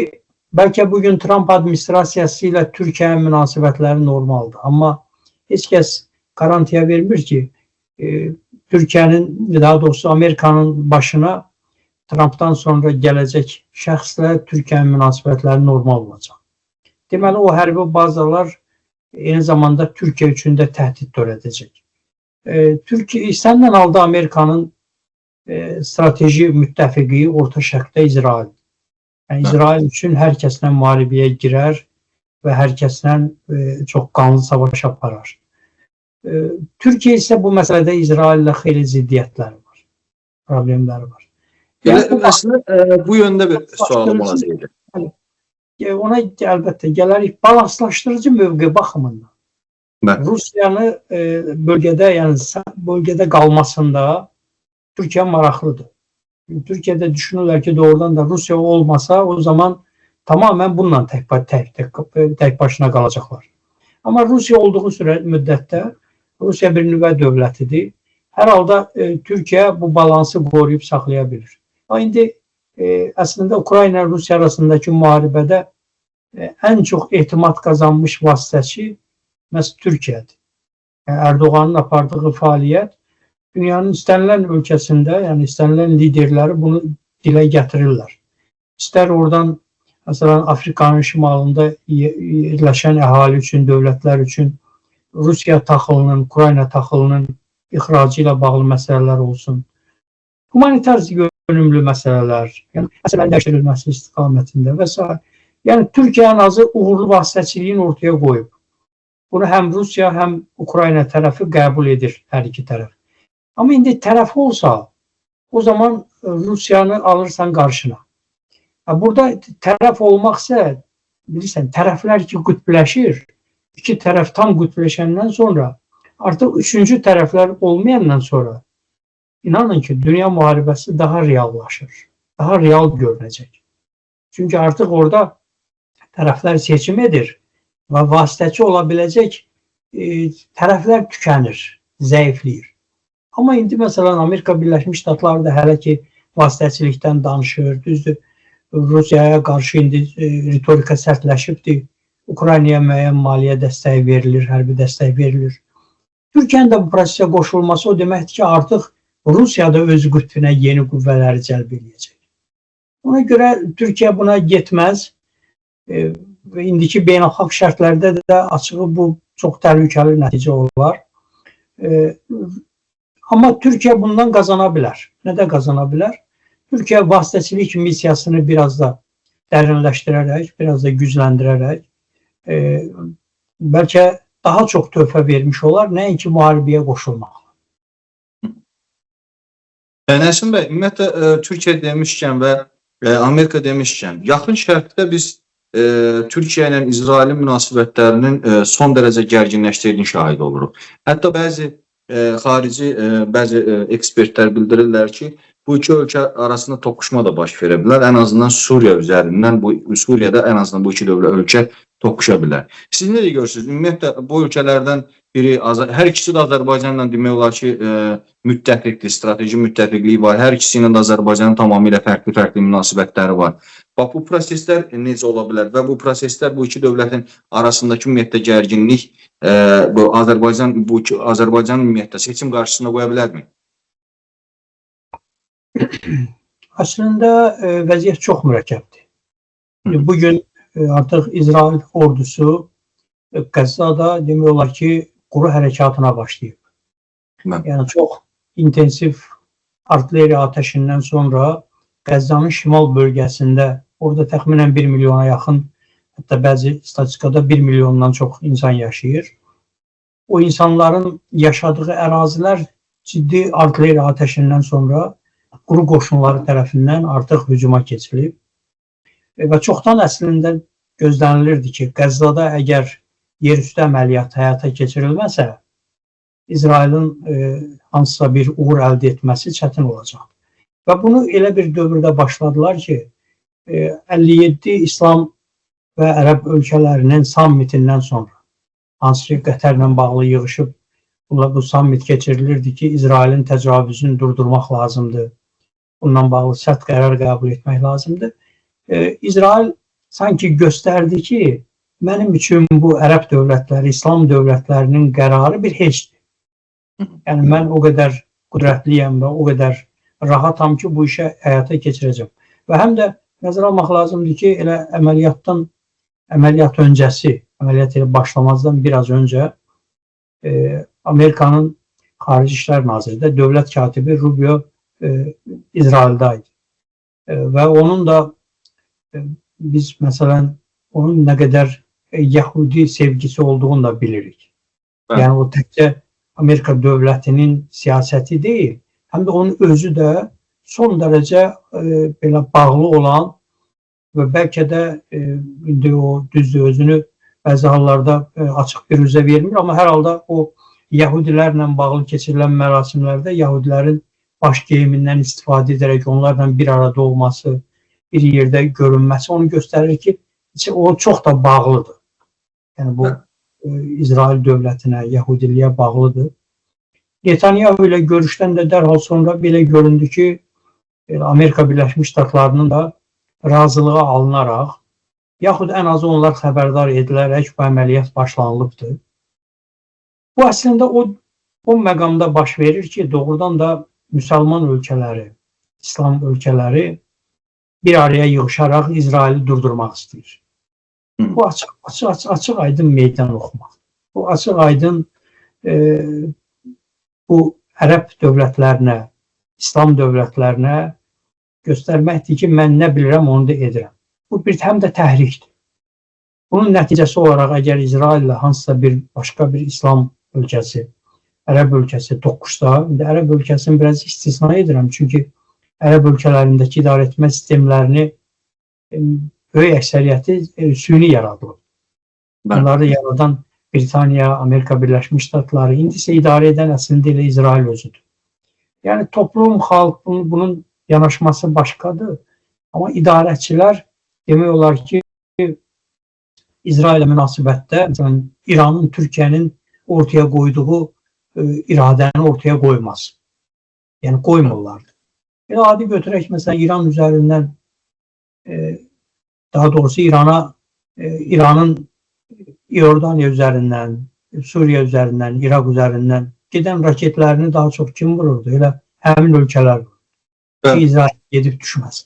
bəlkə bugün Trump administrasiyası ilə Türkiyənin münasibətləri normaldır. Amma heç kəs qarantiya vermir ki, Türkiyənin, daha doğrusu Amerikanın başına Trumpdan sonra gələcək şəxslə Türkiyənin münasibətləri normal olacaq. Deməli, o hərbi bazalar eyni zamanda Türkiyə üçün də təhdid törədəcək. Türkiyə istənilən halda Amerikanın strateji müttəfiqi Orta Şərqdə İsrail. Yəni, İsrail üçün hər kəslə müharibəyə girər və hər kəslə çox qanlı savaş aparar. Türkiyə isə bu məsələdə İsrail ilə xeyli ziddiyyətləri var, problemləri var. Əslində, bu yöndə bir sualım olacaqdır. Ona əlbəttə gələrik, balanslaşdırıcı mövqe baxımından. Rusiyanı bölgədə, yəni bölgədə qalmasında Türkiyə maraqlıdır. Türkiye'de düşünürler ki doğrudan da Rusya olmasa o zaman tamamen bununla tek başına kalacaklar. Ama Rusya olduğu müddətdə Rusya bir nüvə dövlətidir. Hər halda Türkiye bu balansı qoruyub saxlaya bilir. Ama indi aslında Ukrayna ile Rusya arasındaki müharibədə en çok etimad kazanmış vasitəçi məhz Türkiye'dir. Yani Erdoğan'ın apardığı faaliyet dünyanın istenilen ülkesinde, yani istenilen liderleri bunu dile getirirler. İster oradan mesela Afrika'nın şimalında yerleşen ahali için, devletler için Rusya taxılının, Ukrayna taxılının ixracıyla bağlı meseleler olsun. Humanitar yönümlü meseleler, yani məsələlərin dəyişdirilməsi istiqamətində və s. Yani Türkiye'nin azı uğurlu vasitəçiliğini ortaya koyup bunu hem Rusya hem Ukrayna tarafı kabul edir, her iki taraf. Ama indi tarafı olsa o zaman Rusya'nı alırsan karşına. Burada taraf olmaksa bilirsən taraflar ki qütbləşir. İki taraf tam qütbləşəndən sonra artık üçüncü taraflar olmayandan sonra inanın ki dünya müharibəsi daha reallaşır. Daha real görünecek. Çünkü artık orada taraflar seçim edir ve vasitəçi olabilecek taraflar tükenir, zayıflayır. Ama indi mesela Amerika Birleşmiş Ştatları da hələ ki vasitəçilikdən danışır, düzdür. Rusya'ya karşı indi ritorika sərtləşibdir. Ukraynaya müəyyən maliyyə dəstəyi verilir, hərbi dəstək verilir. Türkiye'nin de bu prosesə qoşulması o deməkdir ki artık Rusya da öz qütbünə yeni qüvvələri cəlb edəcək. Ona göre Türkiye buna getməz. Ve indiki beynəlxalq şərtlərdə də açığı bu çox təhlükəli nəticə olar. Ama Türkiye bundan kazanabilir. Ne de kazanabilir? Türkiye vasitəçilik misyasını biraz da dərinləşdirərək, biraz da gücləndirərək belki daha çok töhfə vermiş olar, nəinki müharibəyə qoşulmaq. Nəsim bəy, ümumiyyətlə Türkiye demişkən və Amerika demişkən, yaxın şərqdə biz Türkiye ile İsrail'in münasibətlərinin son derece gərginləşdirdiyini şahid oluruq. Hətta bəzi xarici bəzi ekspertlər bildirirlər ki, bu iki ölkə arasında toqquşma da baş verə bilər. En azından Suriye üzerinden, Suriye'de en azından bu iki ölkə toqquşa bilər. Siz ne görürsünüz? Ümumiyyətlə bu ölkələrdən biri, hər ikisi də Azərbaycanla demək olar ki, müttəfiqdir, strateji müttəfiqliyi var. Hər ikisi ilə də Azərbaycanın tamamilə fərqli münasibətləri var. Bax, bu proseslər necə ola bilər və bu proseslər bu iki dövlətin arasındakı ümumiyyətlə gərginlik Azərbaycan ümumiyyətlə seçim qarşısına qoya bilərmi? Aslında vəziyyət çox mürəkkəbdir. Bugün artıq İsrail ordusu Qəzzada demək olar ki, quru hərəkatına başlayıb. Yəni çox intensiv artilleriya ateşindən sonra Qəzzanın şimal bölgəsində orada təxminən 1 milyona yaxın, hətta bəzi statistikada 1 milyondan çox insan yaşayır. O insanların yaşadığı ərazilər ciddi artilleriya ateşindən sonra quru qoşunları tərəfindən artıq hücuma keçilib. Və çoxdan əslində gözlənilirdi ki, Qəzzada əgər yerüstü əməliyyat həyata keçirilməsə, İsrailin hansısa bir uğur əldə etməsi çətin olacaq. Və bunu elə bir dövrdə başladılar ki, 57 İslam və Ərəb ölkələrinin sammitindən sonra, hansı ki Qətərlə bağlı yığışıb, bu sammit keçirilirdi ki, İsrailin təcavüzünü durdurmaq lazımdır. Bundan bağlı sərt qərar qəbul etmək lazımdır. İsrail sanki göstərdi ki, mənim üçün bu Ərəb dövlətləri, İslam dövlətlərinin qərarı bir heçdir. Yəni mən o qədər qüdrətliyəm və o qədər rahatam ki, bu işə həyata keçirəcəm. Və həm də nəzərə almaq lazımdır ki, elə əməliyyat öncəsi, əməliyyat ilə başlamazdan biraz öncə Amerikanın Xarici İşlər Naziri də dövlət katibi Rubio İsraildəydi. Və onun da biz məsələn onun nə qədər Yahudi sevgisi olduğunu da bilirik. Yəni o təkcə Amerika dövlətinin siyasəti deyil, həm də onun özü də son dərəcə belə bağlı olan və bəlkə də indi o düzdür özünü bəzi hallarda açıq bir üzə vermir, amma hər halda o Yahudilərlə bağlı keçirilən mərasimlərdə Yahudilərin baş geyimindən istifadə edərək onlarla bir arada olması, bir yerdə görünməsi onu göstərir ki, o çox da bağlıdır. Yəni bu İsrail dövlətinə, Yəhudiliyə bağlıdır. Netanyahu ilə görüşdən də dərhal sonra belə göründü ki, Amerika Birləşmiş Ştatlarının da razılığı alınaraq, yaxud ən azı onlar xəbərdar edilərək bu əməliyyat başlanılıbdır. Bu əslində o məqamda baş verir ki, doğrudan da müsəlman ölkələri, İslam ölkələri bir araya yığışaraq İsraili durdurmaq istəyir. Bu açıq aydın meydan oxumaq. Bu açıq aydın bu ərəb dövlətlərinə, İslam dövlətlərinə göstərməkdir ki, mən nə bilirəm, onu da edirəm. Bu bir həm də təhrikdir. Bunun nəticəsi olaraq əgər İsrail ilə hansısa başqa bir İslam ölkəsi, ərəb ölkəsi toqquşsa, ərəb ölkəsini biraz istisna edirəm, çünki ərəb ölkələrindəki idarə etmə sistemlərini böyük əksəriyyəti süni yaradılıb. Bunları yaradan Britaniya, Amerika Birləşmiş Ştatları, indi isə idarə edən əslində elə İsrail özüdür. Yəni toplum, xalq bunun yanaşması başqadır. Amma idarəçilər demək olar ki, İsraillə münasibətdə İranın, Türkiyənin ortaya qoyduğu iradəni ortaya qoymaz. Yəni qoymurlardı. Elə adi götürək, məsələn, İran üzərindən, daha doğrusu İranın İordaniya üzərindən, Suriya üzərindən, İraq üzərindən gedən raketlərini daha çox kim vururdu? Elə həmin ölkələr vururdu. Ki, İsrail gedib düşməz.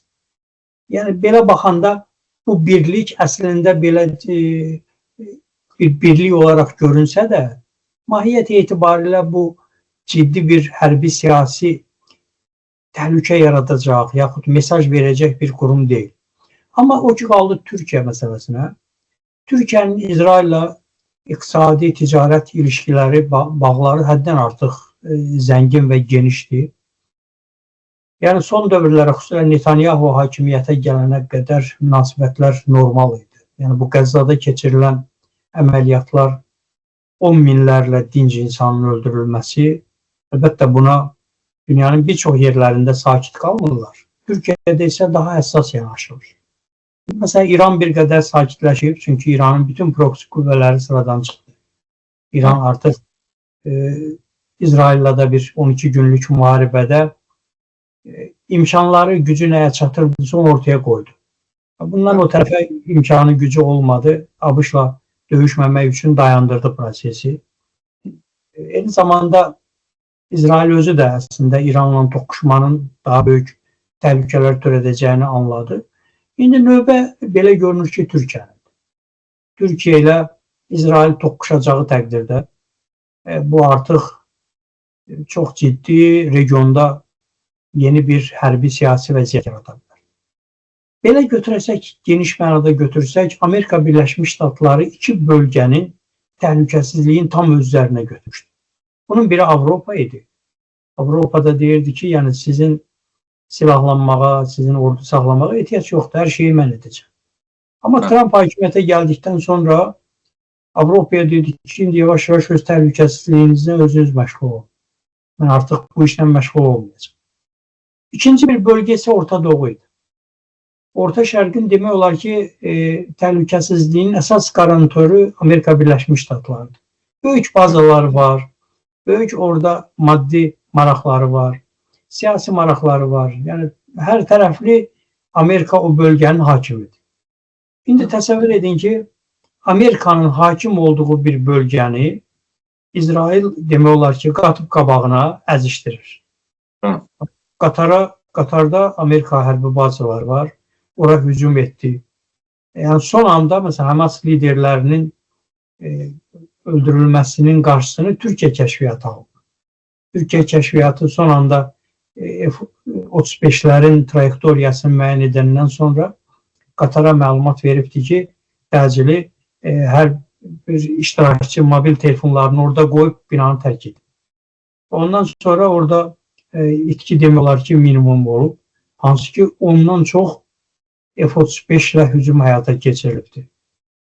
Yəni, belə baxanda bu birlik əslində belə bir birlik olaraq görünsə də, mahiyyət etibarilə bu ciddi bir hərbi siyasi təhlükə yaradacaq, yaxud mesaj verəcək bir qurum deyil. Amma o ki, qaldı Türkiyə məsələsinə. Türkiyənin İsraillə iqtisadi, ticarət ilişkiləri, bağları həddən artıq zəngin və genişdir. Yəni, son dövrlərə, xüsusilə Netanyahu hakimiyyətə gələnə qədər münasibətlər normal idi. Yəni, bu Qəzzada keçirilən əməliyyatlar, 10 minlərlə dinc insanın öldürülməsi, əlbəttə buna dünyanın bir çox yerlərində sakit qalmırlar. Türkiyədə isə daha həssas yanaşılır. Məsələn, İran bir qədər sakitləşib, çünki İranın bütün proksi qüvvələri sıradan çıxdı. İran artıq İsraillə də bir 12 günlük müharibədə imkanları, gücü nəyə çatırdısa onu ortaya qoydu. Bundan o tərəfə imkanı, gücü olmadı. ABŞ-la döyüşməmək üçün dayandırdı prosesi. Eyni zamanda İsrail özü də əslində İranla toqquşmanın daha böyük təhlükələr törədəcəyini anladı. İndi növbə belə görünür ki, Türkiyədir. Türkiyə ilə İsrail toqquşacağı təqdirdə bu artıq çox ciddi regionda yeni bir hərbi siyasi vəziyyət yarada bilər. Belə götürəsək, geniş mənada götürsək, Amerika Birləşmiş Ştatları iki bölgənin təhlükəsizliyin tam öz üzərinə götürmüşdü. Bunun biri Avropa idi. Avropada deyirdi ki, yəni sizin silahlanmağa, sizin ordu saxlamağa ehtiyac yoxdur, hər şeyi mən edəcəm. Amma Trump hakimiyyətə gəldikdən sonra Avropaya dedik ki, indi yavaş-yavaş öz təhlükəsizliyinizlə özünüz məşğul olun. Mən artıq bu işlə məşğul olmayacağım. İkinci bir bölgə isə Orta Doğu idi. Orta Şərqin demək olar ki, təhlükəsizliyin əsas qarantörü Amerika Birləşmiş Ştatlarıdır. Böyük bazaları var, böyük orada maddi maraqları var, siyasi maraqları var. Yəni, hər tərəfli Amerika o bölgənin hakimidir. İndi təsəvvür edin ki, Amerikanın hakim olduğu bir bölgəni İsrail demək olar ki, qatıb qabağına əzişdirir. Qatarda Amerika hərbi bazaları var, ora hücum etdi. Yəni, son anda, məsələn, Hamas liderlərinin öldürülməsinin qarşısını Türkiyə kəşfiyyatı aldı. Türkiyə kəşfiyyatı son anda F-35'lerin trayektoriyasını müəyyən edəndən sonra Qatara məlumat veribdi ki, təcili hər bir iştirakçı mobil telefonlarını orada qoyub binanı tərk edib. Ondan sonra orada itki demək olar ki, minimum olub. Hansı ki, ondan çox F-35 ilə hücum həyata keçirilibdir.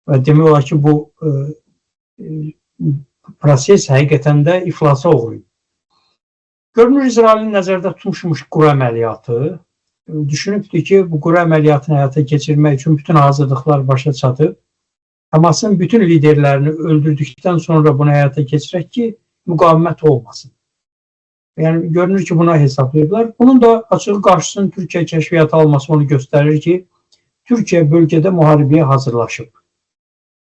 Və demək olar ki, bu proses həqiqətən də iflasa uğrayıb. Görünür İsrailin nəzərdə tutmuşmuş quru əməliyyatı düşünübdür ki, bu quru əməliyyatını həyata keçirmək üçün bütün hazırlıqlar başa çatıb. Hamasın bütün liderlərini öldürdükdən sonra bunu həyata keçirək ki, müqavimət olmasın. Yəni, görünür ki, buna hesablayırlar. Bunun da açığı qarşısını Türkiyə kəşfiyyatı alması onu göstərir ki, Türkiyə bölgədə müharibəyə hazırlaşıb.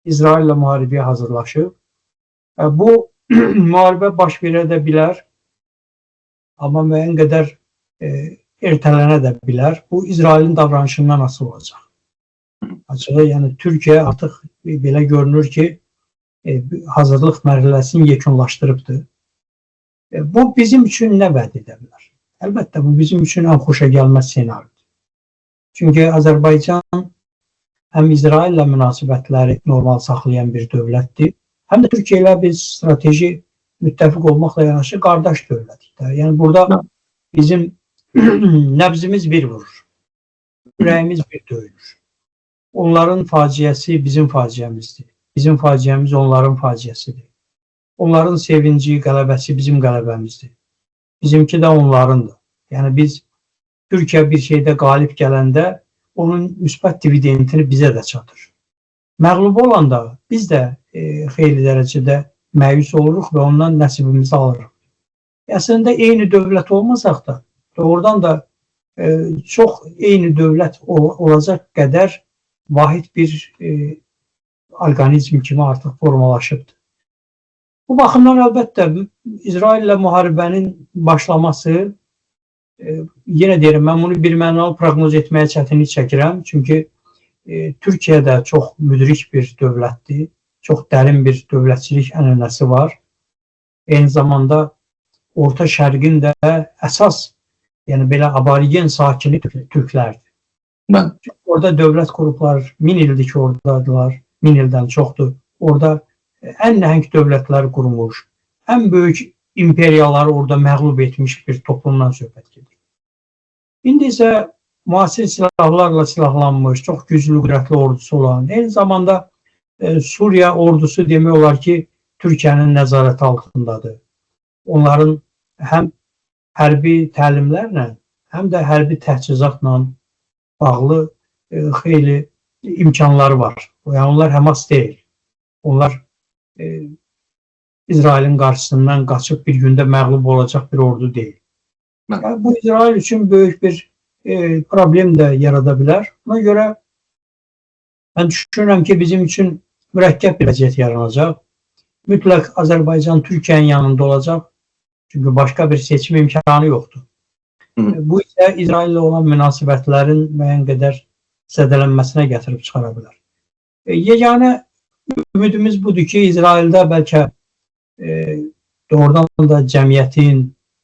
İsraillə müharibəyə hazırlaşıb. Bu müharibə baş verə də bilər, amma müəyyən qədər ertələnə də bilər. Bu, İsrailin davranışından asılı olacaq. Açığı, yəni Türkiyə artıq belə görünür ki, hazırlıq mərhələsini yekunlaşdırıbdır. Bu, bizim üçün nə vəd edə bilər? Əlbəttə, bu bizim üçün ən xoşa gəlməz senaridir. Çünki Azərbaycan həm İsraillə münasibətləri normal saxlayan bir dövlətdir, həm də Türkiyə ilə biz strateji müttəfiq olmaqla yanaşı qardaş dövlətik. Yəni, burada bizim nəbzimiz bir vurur, ürəyimiz bir döyülür. Onların faciəsi bizim faciəmizdir. Bizim faciəmiz onların faciəsidir. Onların sevinci, qələbəsi bizim qələbəmizdir. Bizimki də onlarındır. Yəni biz Türkiyə bir şeydə qalib gələndə onun müsbət dividendini bizə də çatır. Məğlub olanda biz də xeyli dərəcədə məyus oluruq və ondan nəsibimizi alırıq. Əslində eyni dövlət olmasaq da, doğrudan da çox eyni dövlət olacaq qədər vahid bir orqanizm kimi artıq formalaşıbdır. Bu baxımdan əlbəttə İsraillə müharibənin başlaması, yenə deyirəm, mən bunu birmənalı proqnoz etməyə çətinlik çəkirəm. Çünki Türkiyə də çox müdrik bir dövlətdir, çox dərin bir dövlətçilik ənənəsi var. Eyni zamanda Orta Şərqin də əsas, yəni belə aborigen sakini türklərdir. Orada dövlət qrupları 1000 ildir ki, oradadılar, 1000 ildən çoxdur. Orada ən nəhəng dövlətlər qurmuş, ən böyük imperiyaları orada məğlub etmiş bir toplumdan söhbət gedir. İndi isə müasir silahlarla silahlanmış, çox güclü, qüdrətli ordusu olan, eyni zamanda Suriya ordusu demək olar ki, Türkiyənin nəzarəti altındadır. Onların həm hərbi təlimlərlə, həm də hərbi təchizatla bağlı xeyli imkanları var. Yəni, onlar Hamas deyil. Onlar İsrailin qarşısından qaçıb bir gündə məğlub olacaq bir ordu deyil. Yəni, bu İsrail üçün böyük bir problem də yarada bilər. Buna görə mən düşünürəm ki, bizim üçün mürəkkəb bir vəziyyət yaranacaq. Mütləq Azərbaycan Türkiyənin yanında olacaq. Çünki başqa bir seçim imkanı yoxdur. Bu isə İsraillə olan münasibətlərin müəyyən qədər zədələnməsinə gətirib çıxara bilər. Yeganə ümidimiz budur ki, İsraildə bəlkə doğrudan da cəmiyyətin,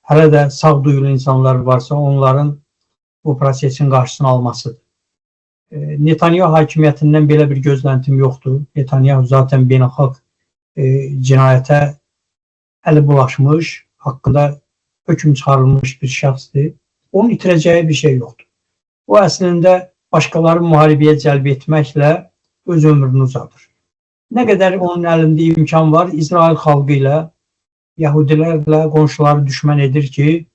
hələ də sağduyulu insanlar varsa, onların bu prosesin qarşısını almasıdır. Netanyahu hakimiyyətindən belə bir gözləntim yoxdur. Netanyahu zaten beynəlxalq cinayətə əli bulaşmış, haqqında hökm çıxarılmış bir şəxsdir. Onun itirəcəyi bir şey yoxdur. O əslində başqaları müharibəyə cəlb etməklə öz ömrünü uzadır. Nə qədər onun əlində imkan var, İsrail xalqı ilə, Yahudilərlə qonşuları düşmən edir ki,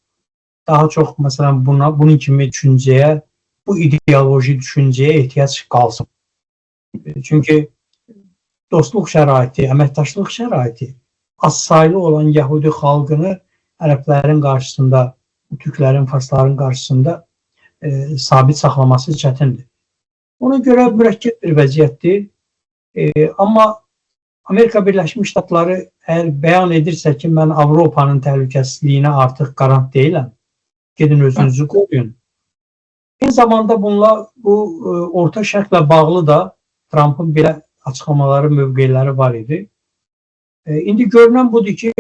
daha çox məsələn bunun kimi düşüncəyə, bu ideoloji düşüncəyə ehtiyac qalsın. Çünki dostluq şəraiti, əməkdaşlıq şəraiti az saylı olan Yahudi xalqını ərəblərin qarşısında, türklərin, farsların qarşısında sabit saxlaması çətindir. Ona görə mürəkkəb bir vəziyyətdir. Amma Amerika Birləşmiş Ştatları əgər bəyan edirsə ki, mən Avropanın təhlükəsizliyinə artıq qarant deyiləm, gedin özünüzü qoruyun. Eyni zamanda bu Orta Şərqlə bağlı da Trump'ın belə açıqlamaları, mövqeləri var idi. İndi görünən budur ki,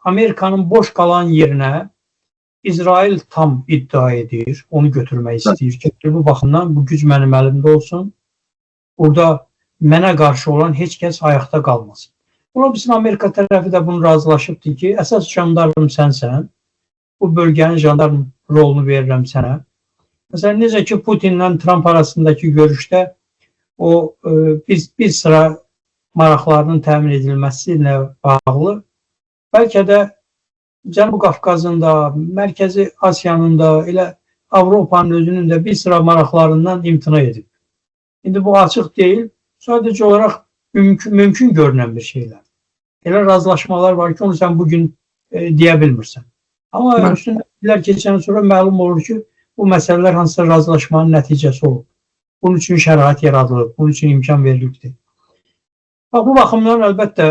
Amerikanın boş qalan yerinə İsrail tam iddia edir, onu götürmək istəyir ki, bu baxımdan bu güc mənim əlimdə olsun. Burada mənə qarşı olan heç kəs ayaqda qalmasın. Ola bilsin, Amerika tərəfi də bunu razılaşıbdır ki, əsas jandarm sənsən, bu bölgənin jandarm rolunu verirəm sənə. Məsələn, necə ki, Putinlə Trump arasındakı görüşdə o bir sıra maraqlarının təmin edilməsi ilə bağlı bəlkə də Cənubi Qafqazın da, Mərkəzi Asiyanın da, elə Avropanın özünün də bir sıra maraqlarından imtina edib. İndi bu açıq deyil, sadəcə olaraq mümkün görünən bir şeylər. Elə razılaşmalar var ki, onu sən bugün deyə bilmirsən. Amma üstündə illər keçən sonra məlum olur ki, bu məsələlər hansısa razılaşmanın nəticəsi olub. Bunun üçün şərait yaradılıb, bunun üçün imkan verilibdir. Bu baxımdan əlbəttə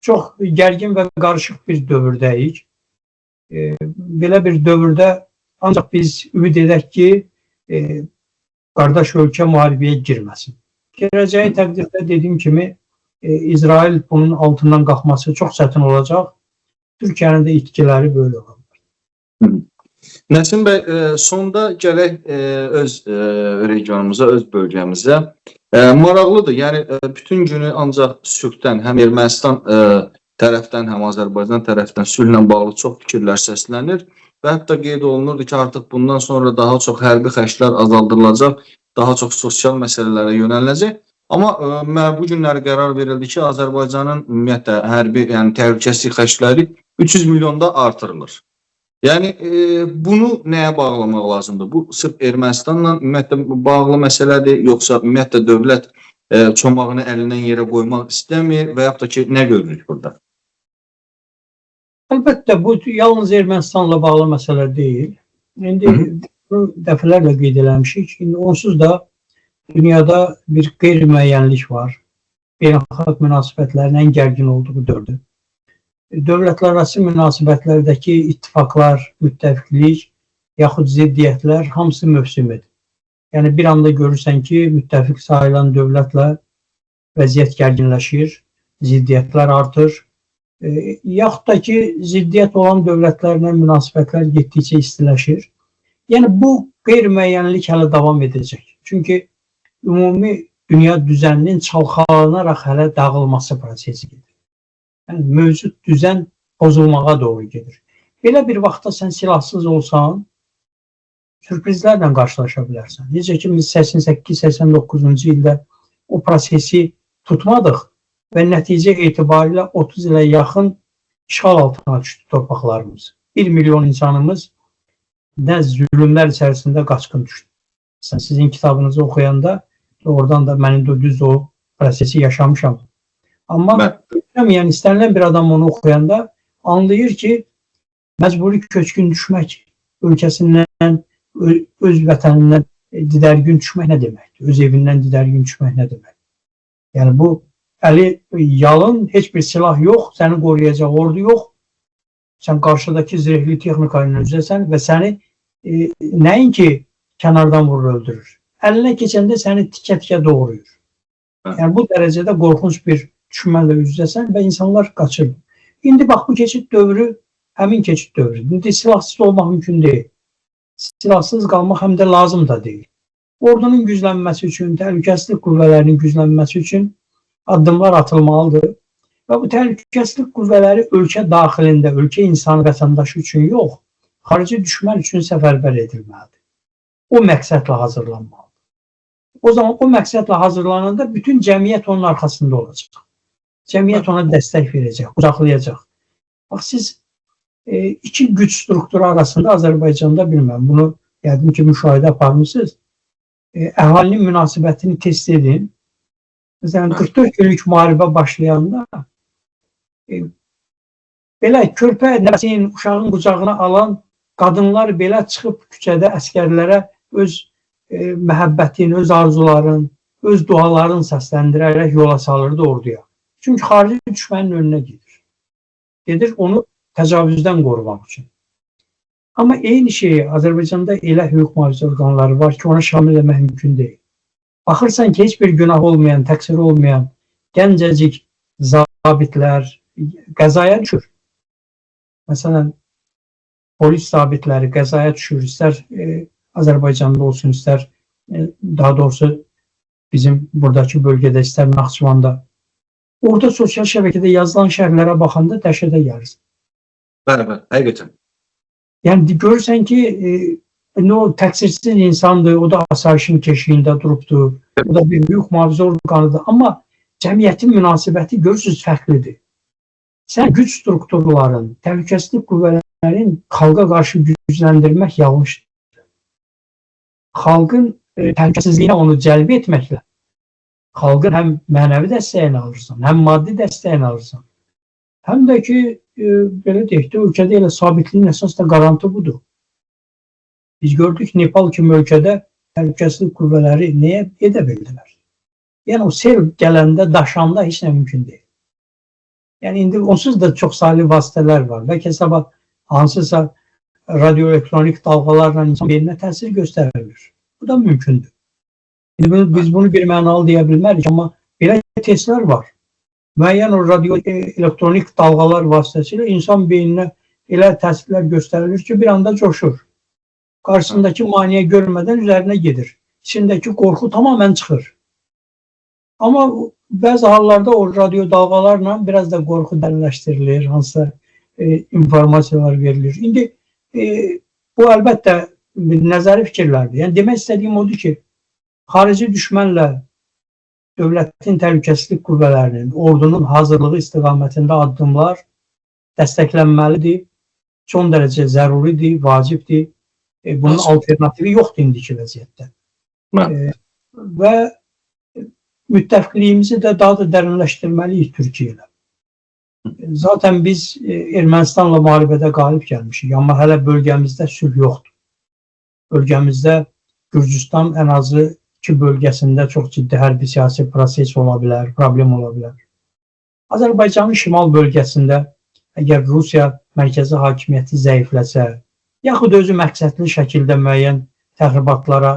çox gərgin və qarışıq bir dövrdəyik. Belə bir dövrdə ancaq biz ümid edək ki, qardaş ölkə müharibəyə girməsin. Gələcəyi təqdirdə dediyim kimi, İsrail bunun altından qalxması çox çətin olacaq. Türkiyənin də itkiləri böyle olacaq. Nəsim bəy, sonda gələk öz regionumuza, öz bölgəmizə. Maraqlıdır, yəni bütün günü ancaq sülhdən, həm Ermənistan tərəfdən, həm Azərbaycan tərəfdən sülhlə bağlı çox fikirlər səslənir və hətta qeyd olunurdu ki, artıq bundan sonra daha çox hərbi xərclər azaldılacaq, daha çox sosial məsələlərə yönələcək. Amma bu günləri qərar verildi ki, Azərbaycanın ümumiyyətlə hərbi, yəni təhlükəsizlik xərcləri 300 milyonda artırılır. Yəni bunu nəyə bağlamaq lazımdır? Bu sırf Ermənistanla ümumiyyətlə bağlı məsələdir, yoxsa ümumiyyətlə dövlət çomağını əlindən yerə qoymaq istəmir və yaxud da ki, nə görürük burada? Əlbəttə, bu yalnız Ermənistanla bağlı məsələ deyil. İndi bunu dəfələrlə qeyd eləmişik. İndi onsuz da dünyada bir qeyri-müəyyənlik var. Beynəlxalq münasibətlərin ən gərgin olduğu dördür. Dövlətlərarası münasibətlərdəki ittifaqlar, müttəfiqlik, yaxud ziddiyyətlər hamısı mövsümidir. Yəni bir anda görürsən ki, müttəfiq sayılan dövlətlə vəziyyət gərginləşir, ziddiyyətlər artır. Yaxud da ki, ziddiyyət olan dövlətlərlə münasibətlər getdikcə istiləşir. Yəni bu qeyri-müəyyənlik hələ davam edəcək. Çünki ümumi dünya düzəninin çalxalanaraq hələ dağılması prosesi gedir. Yəni, mövcud düzən pozulmağa doğru gedir. Belə bir vaxtda sən silahsız olsan, sürprizlərlə qarşılaşa bilərsən. Necə ki, biz 88-89-cu ildə o prosesi tutmadıq və nəticə etibarilə 30 ilə yaxın işğal altına düşdü torpaqlarımız. 1 milyon insanımız nə zülümlər içərisində qaçqın düşdü. Sizin kitabınızı oxuyanda oradan da mənim də düz o prosesi yaşamışam. Amma yəni, istənilən bir adam onu oxuyanda anlayır ki, məcburi köçkün düşmək, ölkəsindən, öz vətənindən didərgin düşmək nə deməkdir? Öz evindən didərgin düşmək nə deməkdir? Yəni bu əli yalın, heç bir silah yox, səni qoruyacaq ordu yox. Sən qarşıdakı zirehli texnika ilə üzrəsən və səni nəinki kənardan vurur, öldürür. Əlinə keçəndə səni tikə-tikə doğruyur. Yəni bu dərəcədə qorxunç bir düşmənlə üzrəsən və insanlar qaçır. İndi bax, bu keçid dövrü həmin keçid dövrüdür. İndi silahsız olmaq mümkün deyil. Silahsız qalmaq həm də lazım da deyil. Ordunun güclənməsi üçün, təhlükəsizlik qüvvələrinin güclənməsi üçün addımlar atılmalıdır. Və bu təhlükəsizlik qüvvələri ölkə daxilində, ölkə insanı vətəndaşı üçün yox, xarici düşmən üçün səfərbər edilməlidir. O məqsədlə hazırlanmalıdır. O zaman o məqsədlə hazırlananda bütün cəmiyyət onun arxasında olacaq. Cəmiyyət ona dəstək verəcək, qucaqlayacaq. Bax, siz iki güc strukturu arasında Azərbaycanda bilməm, bunu yəqin ki, müşahidə aparmışsınız. Əhalinin münasibətini test edin. Məsələn, 44 günlük müharibə başlayanda belə körpə nəvəsinin, uşağın qucağına alan qadınlar belə çıxıb küçədə əskərlərə öz məhəbbətin, öz arzuların, öz dualarını səsləndirərək yola salırdı orduya. Çünki xarici düşmənin önünə gedir. Gedir onu təcavüzdən qorumaq üçün. Amma eyni şeyi Azərbaycanda elə hüquq mühafizə orqanları var ki, ona şamil etmək mümkün deyil. Baxırsan ki, heç bir günah olmayan, təqsiri olmayan gəncəcik zabitlər qəzaya düşür. Məsələn, polis zabitləri qəzaya düşür, istər Azərbaycanda olsun, istər daha doğrusu bizim buradakı bölgədə, istər Naxçıvanda. Orada sosial şəbəkədə yazılan şərhlərə baxanda dəhşətə gəlirsən. Bəli, həqiqətən. Yəni görürsən ki, o təqsirsiz insandır, o da asayişin keşiyində durubdur, o da bir hüquq mühafizə orqanıdır. Amma cəmiyyətin münasibəti görürsünüz fərqlidir. sən güc strukturların, təhlükəsizlik qüvvələrin xalqa qarşı gücləndirmək yanlışdır. Xalqın təhlükəsizliyinə onu cəlb etməklə xalqın həm mənəvi dəstəyini alırsan, həm maddi dəstəyini alırsan. Həm də ki, belə deyək də, ölkədə elə sabitliyin əsas da qarantı budur. Biz gördük, Nepal kimi ölkədə təhlükəsizlik qüvvələri nəyə edə bildilər? Yəni, o sel gələndə, daşanda heç nə mümkün deyil. Yəni, indi onsuz da çox saylı vasitələr var. Bəlkə sabah hansısa radioelektronik dalğalarla insan beyninə təsir göstərilir. Bu da mümkündür. Biz bunu bir mənalı deyə bilmərik, amma belə testlər var. Müəyyən o radioelektronik dalğalar vasitəsilə insan beyninə elə təsirlər göstərilir ki, bir anda coşur. Qarşısındakı maniyə görmədən üzərinə gedir. İçindəki qorxu tamamən çıxır. Amma bəzi hallarda o radio dalğalarla biraz da qorxu dərinləşdirilir, hansısa informasiyalar verilir. İndi bu əlbəttə nəzəri fikirlərdir. Yəni demək istədiyim odur ki, xarici düşmənlə dövlətin təhlükəsizlik qüvvələrinin, ordunun hazırlığı istiqamətində addımlar dəstəklənməlidir, son dərəcə zəruridir, vacibdir. Bunun alternativi yoxdur indiki vəziyyətdə. Və müttəfiqliyimizi də daha da dərinləşdirməliyik Türkiyə ilə. Zaten biz Ermənistanla müharibədə qalib gəlmişik, amma hələ bölgəmizdə sülh yoxdur. Bölgəmizdə Gürcüstan ən azı 2 bölgəsində çox ciddi hərbi siyasi proses ola bilər, problem ola bilər. Azərbaycanın şimal bölgəsində əgər Rusiya mərkəzi hakimiyyəti zəifləsə, yaxud özü məqsədli şəkildə müəyyən təxribatlara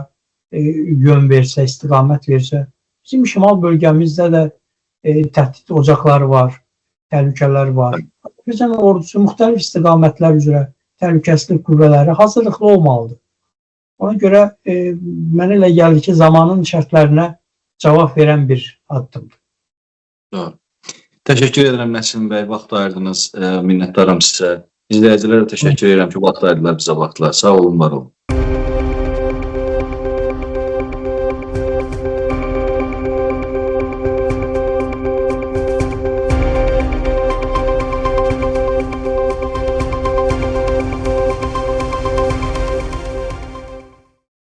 yön versə, istiqamət versə, bizim şimal bölgəmizdə də təhdid ocaqları var, təhlükələr var. Azərbaycan ordusu müxtəlif istiqamətlər üzrə təhlükəsizlik qüvvələri hazırlıqlı olmalıdır. Ona görə mənə elə gəldi ki, zamanın şərtlərinə cavab verən bir addımdır. Doğru. Təşəkkür edirəm Nəsim bəy, vaxt ayırdınız, minnətdaram sizə. İzləyicilərə təşəkkür edirəm ki, vaxt ayırdılar bizə vaxtlar. Sağ olun, var olun.